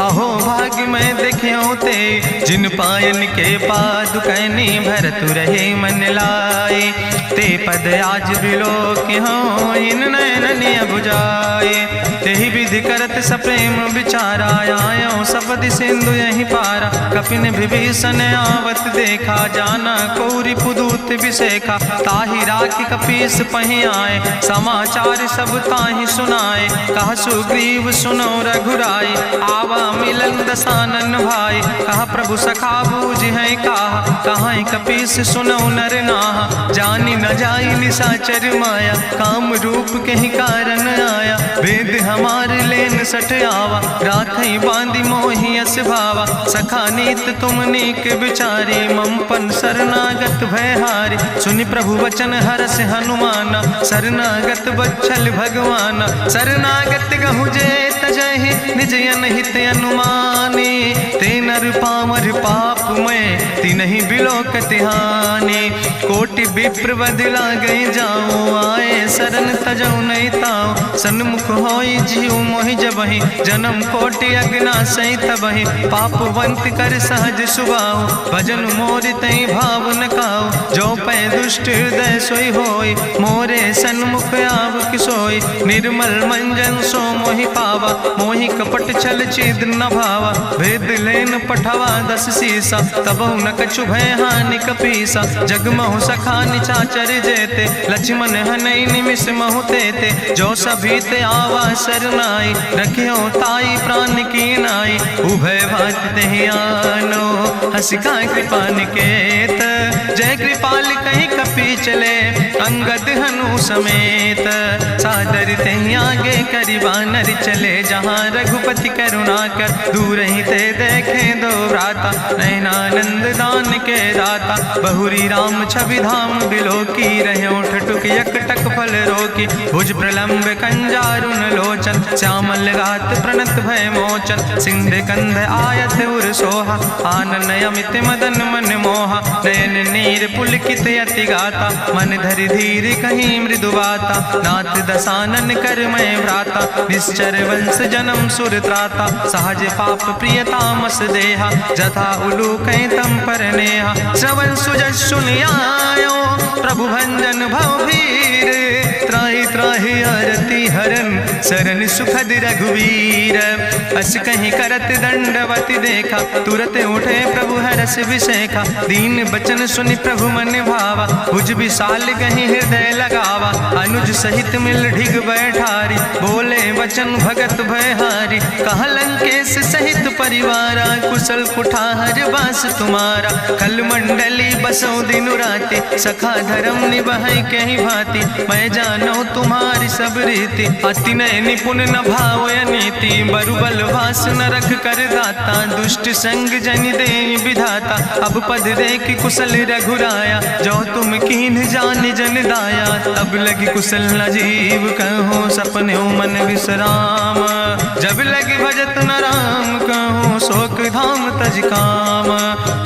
अहो भाग्य मैं देखियो ते। जिन पायन के पादुकैनी भरत रहे मन लाए। ते पद आज बिलो के हो इन नयन बुझाए। तेहि विधि करत सप्रेम विचारा आयो सपदि सिंधु यही पारा। कपिन विभीषण आवत देखा जाना कौरि पुदूत विशेखा। ताहि राखि कपीस पहि आए समाचार सब ताहि सुनाए। कहा सुग्रीव सुनो रघुराई आवा मिलन दसानन भाई। कहा प्रभु सखा बूझ है कहा कपीस सुनो नर नाहा। जानी न जाई निशाचर माया काम रूप के ही कारण आया। वेद हमार लेन सठ आवा राखई बांधी मोहि यस भावा। सखा नीत तुम नीक विचारी मम पन शरणागत भयहारी। सुनि प्रभु वचन हरस हनुमाना शरणागत बच्छल भगवाना। शरणागत गहु जे तजहि निज अनहित अनुमानी। ते नर पामर पाप में तिनहि बिलोकति हानि। कोटि विप्र बदला आगे जाओ, आए शरण तजौ नहीं ताओ। सन्मुख होई जीव मोहि जबहि, जन्म कोटि अगना सही तबहि। पापवंत कर सहज सुभाओ, भजन मोर तई भाव न काओ। जो पै दुष्ट हृदय सोई होई, मोरे सन्मुख आव किसोई। निर्मल मंजन सो मोहि पावा, मोहि कपट छल छिद्र न भावा। भेद लेन पठवा 10 सीसा, तबहु न कछु भय हानि कपीसा। जगमहु सखा निचाचर जेते, लक्ष्मण हनई निमिष महु तेते। जो सभी ते आवा सरनाई, रखियो ताई प्राण की नाई। उभय भात तेहि आनो, हसिका कृपा निकेत। जय कृपाल कहीं कपी चले, अंगद हनु समेत। सादर तेहि आगे करि वानर चले, जहाँ रघुपति करुणा कर। दूर ही ते देखे दो भ्राता, नयनानंद दान के दाता। बहुरी राम छवि धाम बिलोकी, रहे ठटुक यकटक फल रोकी। भुज प्रलंब कंजारुन लोचन, श्यामल गात प्रणत भय मोचन। सिंध कंध आयत उर सोहा, आनन अमित मदन मन मोहा। नयन नीर पुलकित अति गाता, मन धरि धीर कहीं मृदु बाता। नाथ दसानन कर मैं भ्राता, निश्चर वंश जन्म सुर त्राता। सहज पाप प्रिय तामस देहा, जथा उलूकै तम पर नेहा। श्रवण सुजस सुनियायो, प्रभु भंजन भव भीर। त्राहि त्राहि आरती हरन, शरण सुखद रघुवीर। अस कहीं करत दंडवत देखा, तुरत उठे प्रभु हरस विषेखा। दीन बचन सुनि प्रभु मन भावा, भुज विशाल कहीं हृदय लगावा। अनुज सहित मिल ढिग बैठारी, बोले वचन भगत भयहारी। कहा लंकेश सहित परिवारा, कुशल कुठार बास तुम्हारा। कल मंडली बसो दिनु राति, सखा धर्म निभाई कहीं भांति। मैं जानो तुम्हारी सब रीति, अति नय निपुण न भाव नीति। बरुबल भास न रख कर दाता, दुष्ट संग जन दे विधाता। अब पद देख कुशल रघुराया, जो तुम कीन जान जन दाया। तब लगी कुशल न जीव कहो, सपने मन विश्राम। जब लगी भजत न राम कहो, शोक धाम तज काम।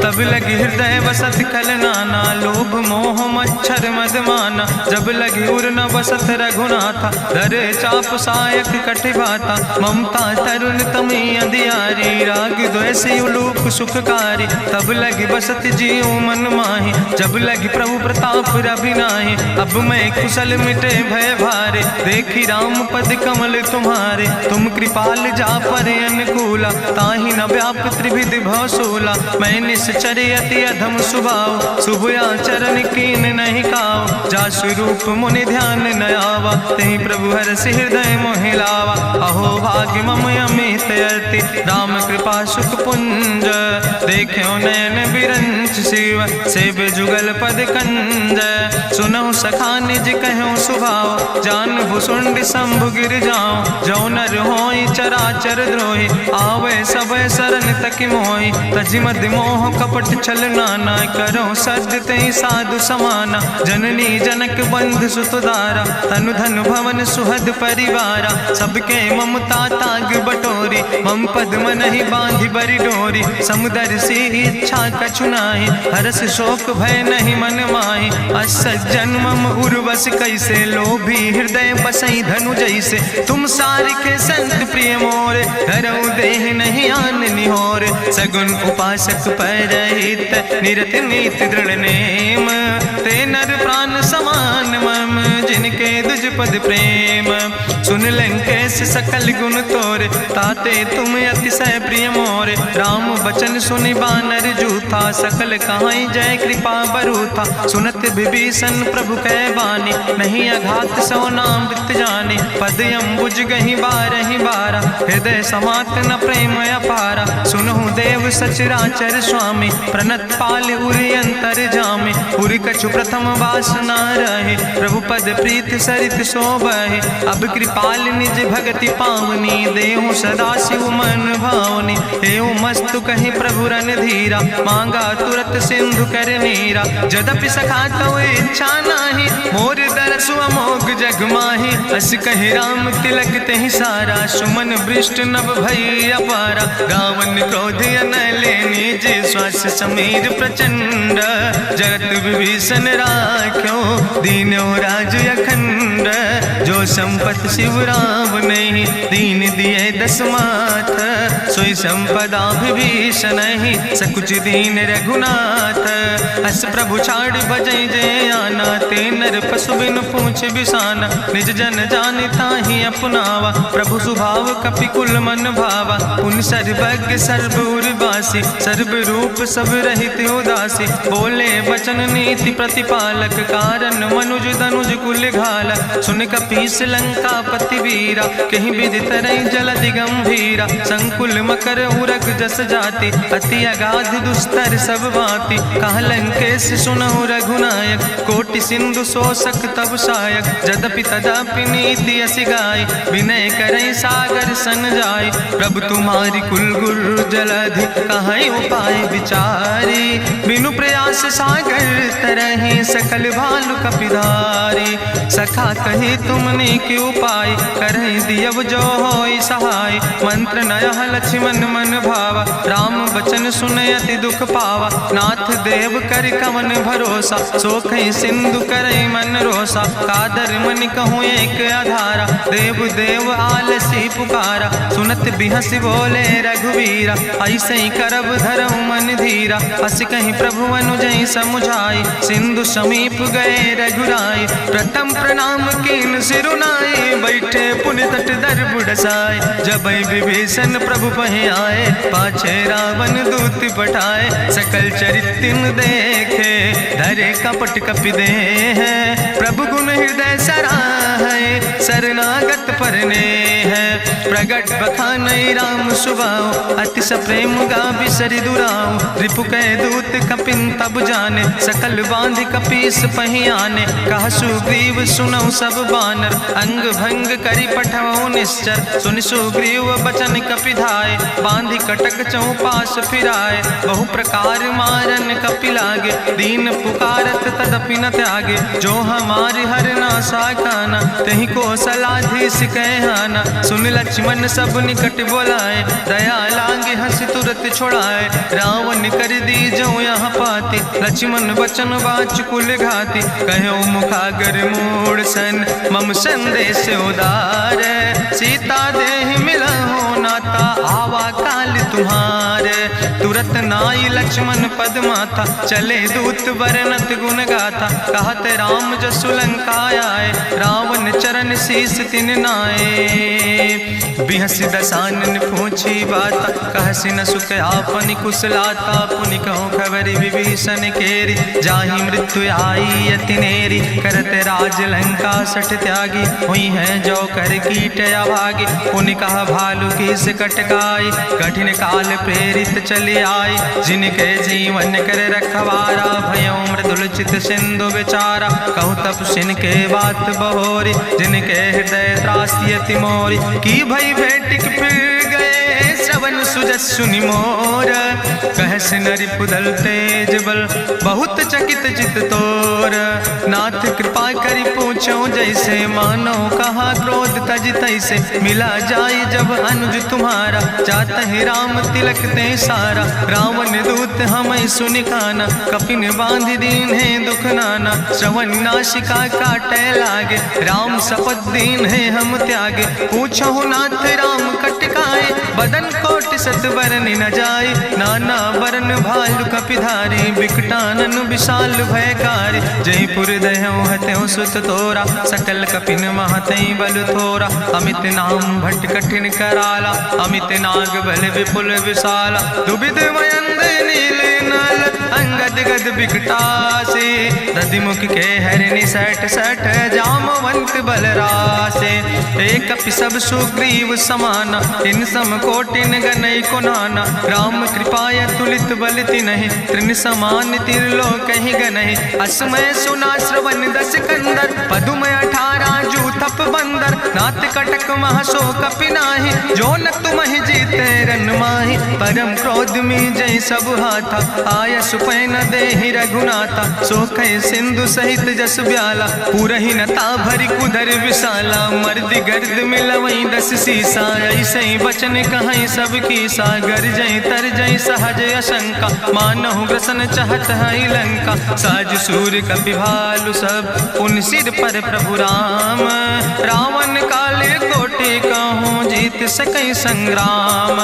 तब लगी हृदय बसत कल नाना, लोभ मोह मच्छर मद माना। जब लगी उर न बसत रघुनाथा, धरे चाप सायक कटिभाता। ममता तरुण तमी अंधियारी, राग द्वेष उलूक सुखकारी। तब लगी बसत जीव मन माही, जब लगी प्रभु प्रताप रवि नाही। अब मैं कुशल मिटे भय भारे, देखी राम पद कमल तुम्हारे। तुम कृपाल जा पर अनुकूला, ताहि न व्याप त्रिविध भवसूला। मैं निश्चर अति अधम सुभाव, शुभ आचरण कीन नहीं काव। जा स्वरूप मुनि ध्यान न आवा, तेहि प्रभु हरषि हृदय मोहि लावा। अहो भाग्य मम अमित अति, राम कृपा सुख पुंज। देख्यो नयन बिरंच शिव, सेव जुगल पद कंज। सुनहु सखा निज कहूँ सुभाव, जानहु सुंड शंभु गिर जाऊं। जो नर होई चराचर द्रोही, आवे सब शरण तक मोहि। तजि मद मोह कपट छल नाना, करो सद्य तेहि साधु समाना। जननी जनक बंधु सुतदारा, तनु धन भवन सुहद परिवारा। सबके ममता ताग बटोरी, मम पद मनहि बांधि बरि डोरी। समुदर सी इच्छा कछु नाही, हरस शोक भय नहीं मन माही। असज्जन मम उर्वश कैसे, लोभी हृदय बसई धनु जैसे। तुम सारिके संत प्रिय मोरे, धरऊ देह नहीं आन निहोर। सगुन उपासक परहित, निरत नीत दृढ़ नेम। ते नर प्राण समान मम, जिनके दुज पद प्रेम। सुन लंकेश सकल गुण तोरे, ताते तुम अतिशय प्रिय मोरे। राम बचन सुनि बानर जूथा, सकल कहाई जय कृपा बरूथा। सुनत विभीषण प्रभु कै बानी, नहीं अघात सो नाम वृत जानी। पद अम्बुज गहि बारहि बारा, हृदय समात न प्रेम अपारा। सुनहु देव सचराचर स्वामी, प्रणत पाल उरि अंतर जामी। उरि कछु प्रथम वासना रहे, प्रभु पद प्रीत सरित शोभहि। अब कृपाल निज भगति पावनी, देहु सदा शिव मन भावनी। एवं मस्तु कहि प्रभु रणधीरा, मांगा तुरत सिंधु कर मीरा। जदपि सखा तव इच्छा नाही, मोर दरसु अमोघ जग माही। अस कहि राम तिलक तेहि सारा, सुमन वृष्ट नभ भई अपारा। रावण क्रोध अनले निज, श्वास समीर प्रचंड। जगत विभीषण राख्यो, दीनो राज अखंड। जो संपत शिव राम नहीं, दीन दिए दस माथ। सोई संपदा विभीषण ही, सकुच दीन रघुनाथ। अस प्रभु छाड़ भजई जे आना, ते नर पशु बिन पूछ बिसाना। निज जन जान ताहि अपनावा, प्रभु स्वभाव कपि कुल मन भावा। पुन सर्वज्ञ सर्व उर्वासी, सर्व रूप सब रहित उदासी। बोले बचन नीति प्रतिपालक, कारण मनुज धनुज कुल घाला। सुन कपीस लंका पति वीरा, कहीं विधि तरई जलधि गंभीरा। संकुल मकर उरग जस जाति, अति अगाध दुस्तर सब भांति। कहा लंकेश सुनहु रघुनायक, कोटि सिंधु शोषक तब सायक। जदपि तदपि नीति असि गाय, विनय करई सागर सन जाय। प्रभु तुम्हारी कुल गुरु जलधि, कहीं उपाय विचारी। बिनु प्रयास सागर तरहि, सकल भालु कपिधारी। सखा कही तुमने के उपाय, करहि दियव जो होई सहाय। मंत्र नयह लक्ष्मण मन भावा, राम बचन सुनय अति दुख पावा। नाथ देव कर कवन भरोसा, सोखई सिंधु करई मन रोसा। कादर मन कहूँ एक आधारा, देव देव आलसी पुकारा। सुनत बिहस बोले रघुवीरा, ऐसे ही करब धरम मन धीरा। अस कहीं प्रभु अनुजई समुझाई, सिंधु समीप गए रघुराई। प्रथम प्रणाम कीन सिरुनाई, बैठे पुनि तट दर बुढ़साए। जब विभीषण प्रभु पहि आए, पाछे रावण दूत पठाए। सकल चरित्र देखे, धरे कपट कपि दे है। प्रभु गुण हृदय सराहै, शरणागत परने है। प्रगट बखानई राम सुभाव, अति सप्रेम गावि सरि दुराव। रिपु कह दूत कपिन तब जाने, सकल बांधि कपीस पहि आने। कहा सुग्रीव सुनौ सब बानर, अंग भंग करि पठवौ निश्चर। सुनि सुग्रीव बचन कपिधाय, बांधि कटक चौपास फिराए। बहु प्रकार मारन कपि लागे, दीन पुकारत तदपि न त्यागे। जो हमारि हर नासा खाना, तहि को सलाधीस कहना। सुन लक्ष्मण सब निकट बोलाए, दया लागे हंस तुरत छोड़ाए। रावण कर दी जो यहाँ पाती, लक्ष्मण बचन वाच कुल घाती। कहो मुखागर मूड़ सन, मम संदेश उदार। सीता देहि मिलहु नाता, आवा काल तुम्हारे। तुरत नाई लक्ष्मण पद माथा, चले दूत वर्णत गुण गाथा। कहत राम जसु लंका आए, रावण चरण शीस तिन नाए। बिहस दसानन पूछी बाता, कहसि न सुख आपन कुशलाता। पुनि कहूँ खबर विभीषण केरी, जाहि मृत्यु आई अति नेरी। करत राज लंका सठ त्यागी, हुई है जो कर कीट अभागी। पुनि कहा भालू की से कटकाई, कठिन काल प्रेरित चले आई। जिनके जीवन कर रखवारा, भयो मृदुल चित सिंधु विचारा। कहु तप सिन के बात बहोरी, जिनके हृदय त्रासी अति मोरी। की भई भेटिक फिर गए, श्रवण सुजस सुनि मोर। कहस नरि पुदल तेज बल, बहुत चकित चित तोर। नाथ कृपा करि पूछो जैसे, मानो कहा क्रोध तज तैसे। मिला जाय जब अनुज तुम्हारा, जात है राम तिलक ते सारा। रावण दूत हमें सुनि काना, कपिन बांध दीन है दुख नाना। श्रवण नासिका काटे लागे, राम शपथ दीन है हम त्यागे। पूछो नाथ राम कटकाए, बदन कोट सत बरन न जाए। नाना बरन भालु कपिधारी, बिकटानन विशाल भयकारी। जयपुर दह्यों हत्यों सुत तोरा, सकल कपिन महतई बल थोरा। अमित नाम भट्ट कठिन कराला, अमित नाग बल विपुल विशाला। दुबिध मयंद नील नल, अंगद गद बिकटासे। दधिमुख के हरिणि सठ सठ, जामवंत बलरासे। एक कपि सब सुग्रीव समाना, इन सम कोटिन गनई को नाना। राम कृपाय तुलित बल तिनहि, त्रिन समान तिरलोक ही गनहि। असमय सुना श्रवण 10 कंदर, पदुम 18 जूथप बंदर, नाथ कटक महसो कपिनाहि, जो न तुमहि जीते रन माहि, परम क्रोध में जय सब हाथा, आय सुपैन देहि रघुनाथा, सोखै सिंधु सहित जस ब्याला, पूरहि नता भरि कुधर विशाला, मर्द गर्द मिलवई 10 सीसा, ऐसे बचन कहै सब कीसा, गर जय तर जय सहज अशंका, मानहु ग्रसन चहत है लंका, साज सूर कपि भालु सब, पुन सिर पर प्रभु राम, रावण काले कोटि कहूँ जीत सकै संग्राम,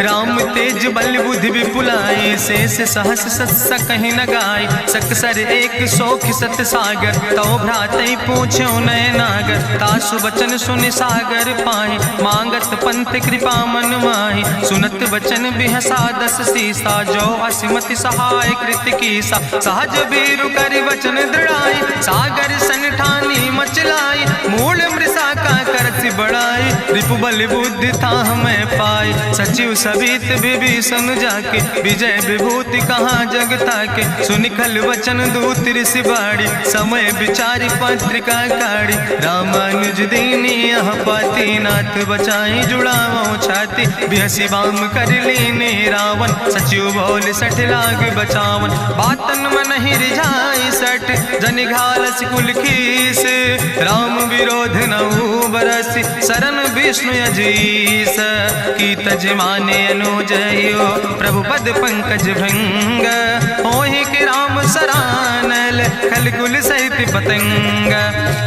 राम तेज बल बुद्धि विपुलाई, शेष सहस सत सकहि न गाय, सकसर 100 सत सागर, तौ भ्रातै पूछ्यो नय नागर, तासु बचन सुनि सागर पाहि, मांगत पंथ कृपा मन माहि, सुनत बचन बिहसा 10 सीसा, जो असिमति सहाय कृत कीसा, सहज बीरु करि वचन दृढ़ाई, सागर सन ठानी मचलाई, मूल मृषा का करसि बढ़ाई, रिपु बल बुद्धि था मैं पाई, सचिव सबित विभीषण जाके, विजय विभूति कहाँ जग ताके, सुनिखल वचन दूत ऋषि बाड़ी, समय विचारी पत्रिका काढ़ी, रामानुज दीनी यह पाती, नाथ बचाई जुड़ावो छाती, बिहसी बाम कर लीने रावण, सचिव बोल 60 लाग बचावन, बातन मन ही रिझाई 60, जन घालस कुल खीस, राम विरोध नहु बरस, शरण विष्णु अजीस, की तज माने अनुजयो, प्रभु पद पंकज भृंग, होहि कि राम सरानल, खल कुल सहित पतंग,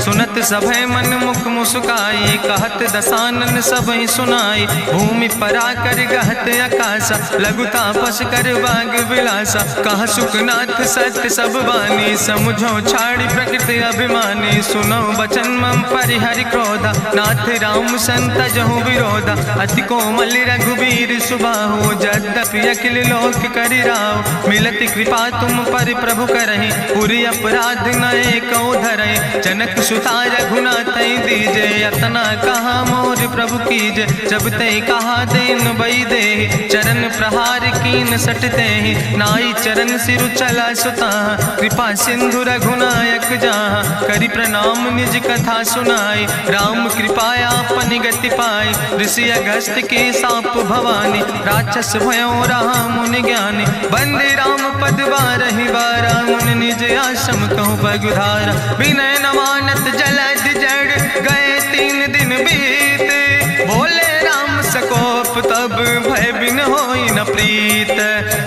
सुनत सभय मन मुख मुस्काई, कहत दसानन सबहि सुनाई, भूमि परा कर गहत आकाशा, लघु तापस कर बाग विलासा, कह सुखनाथ सत्य सब बानी, समुझो छाड़ी प्रकृति अभिमानी, सुनो बचन मम परिहरि क्रोधा, नाथ राम संत जहु विरोधा, अति कोमल रघुबीर सुबाहु, यद्यपि अखिल लोक करि राव, मिलत कृपा तुम पर प्रभु करहि, पुरि अपराध नए कौ धरहि, जनक सुता रघुनाथ दीजे, यतना कहा मोर प्रभु कीजे, जब ते कहा देन बई दे, चरण प्रहार कीन सटते ही, नाई चरण सिरु चला सुता, कृपा सिंधु रघुनायक जहाँ, करि प्रणाम निज कथा सुनाई, राम कृपाया अपनी गति पाई, ऋषि अगस्त के साप भवानी, राक्षस भयो रहा मुनि ज्ञानी, बंदे राम पद बारहि बारा, मुनि निज आश्रम कहु बगुधारा, विनय नवानत जलद जड़ गए 3 दिन बीते, बोले राम सकोप तब भय बिन होई न प्रीत,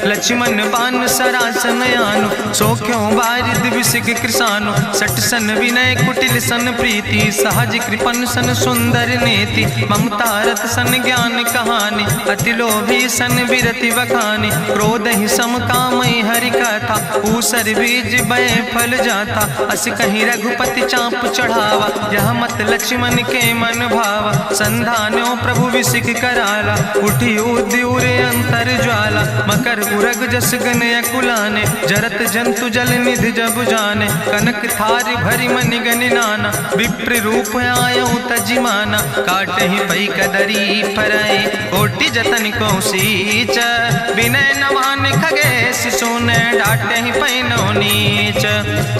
लक्ष्मण बान सरासन आनो, सोख्यों बारिद विसिग कृसानो, 60 सन विनय कुटिल सन प्रीति, सहज कृपन सन सुंदर नीति, ममता रत सन ज्ञान कहानी, अति लोभी सन विरति वखानी, क्रोध ही सम कामई हरि कथा, ऊसर बीज बय फल जाता, अस कहीं रघुपति चाप चढ़ावा, यह मत लक्ष्मण के मन भावा, संधान्यो प्रभु विसिक कराला, उठी उद्यूरे अंतर ज्वाला, मकर उरग जस गन अकुलाने, जरत जंतु जल निधि जब जाने, कनक थारी भरी मनि गनि नाना, विप्र रूप आयो तजिमाना, काटे ही पई कदरी परई, कोटि जतन को सींच, विनय नवान खगेश सोने, डाटे ही पैनो नीच,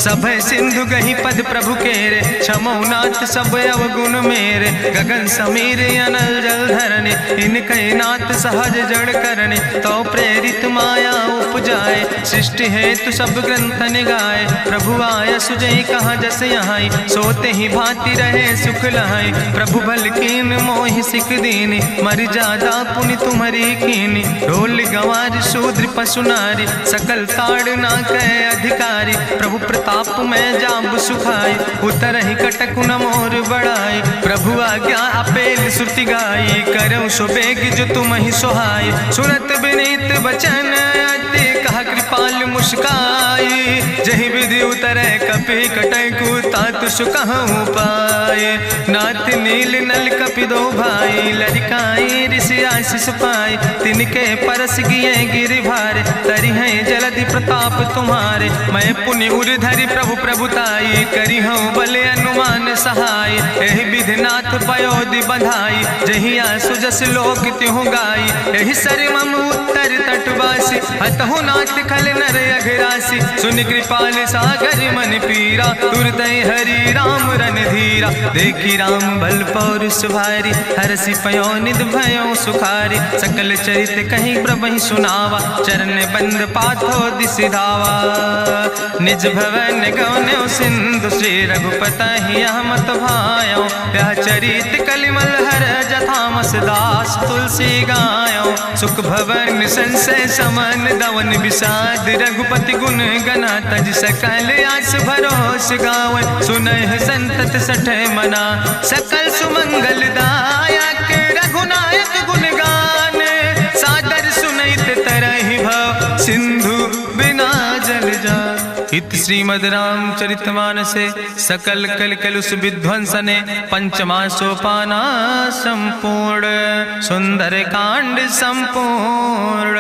सभय सिंधु गही पद प्रभु केरे, क्षमो नाथ सब अवगुण मेरे, गगन समीर अनल जल धरने, इनके नाथ सहज जड़ करने, तो प्रेरित माया उपजाए, सृष्टि हेतु सब ग्रंथ निगाए, प्रभु आय सुजय कहाँ जस यहाँ, सोते ही भांति रहे सुख लहाई, प्रभु भल कीन मोहि सिख दीनी, मर जादा पुनि तुम्हारी कीनी, ढोल गंवार शूद्र पशु नारी, सकल ताड़ ना कहे अधिकारी, प्रभु प्रताप में जाब सुखाई, उतर ही कटक न मोर बढ़ाई, प्रभु आज्ञा अपेल श्रुति गाई, करऊँ सो बेग जो तुम ही सोहाई, सुनत विनीत बचन अति कहा कृपाल मुस्काई, जही विधि उतरे कपि कटकु तातु सुकहु पाए, नाथ नील नल कपि दो भाई, लड़काई ऋषि आशीष पाए, तिनके परस गिए गिरि भारे, तरि है जलधि प्रताप तुम्हारे, मैं पुण्य उर धरि प्रभु प्रभुताई, करी हूँ बले अनुमान सहाय, एहि विधिनाथ पयोधि बधाई, जहिया सुजस लोक त्यों गाई, एहि सर मम उत्तर तटवासी, हतहु नाथ खल नर अघरासी, सुन कृपाल सागर मन पीरा, तुरत हरि राम रन धीरा, देखी राम बल पौरुष भारी, हरसि पयो निध भयो सुखारी, सकल चरित कहीं प्रभहि सुनावा, चरण बंद पाथो दिसि धावा, निज भवन गौन्यो सिंधु, श्री रघुपति अहमत भायो, यह चरित कलिमल हर जथामस दास तुलसी गायो, सुख भवन संसय समन दवन विषाद, रघुपति गुण गना तज सकल आस भरोस गावै, सुनहि संतत सठ मना, सकल सुमंगल दायक रघुनायक गुण गान, सादर सुनैत तरहि भव सिंधु बिना जल जान। इत श्रीमद् रामचरितमानसे सकल कल कलुष विध्वंसने, पंचमा सोपाना संपूर्ण, सुंदर कांड संपूर्ण।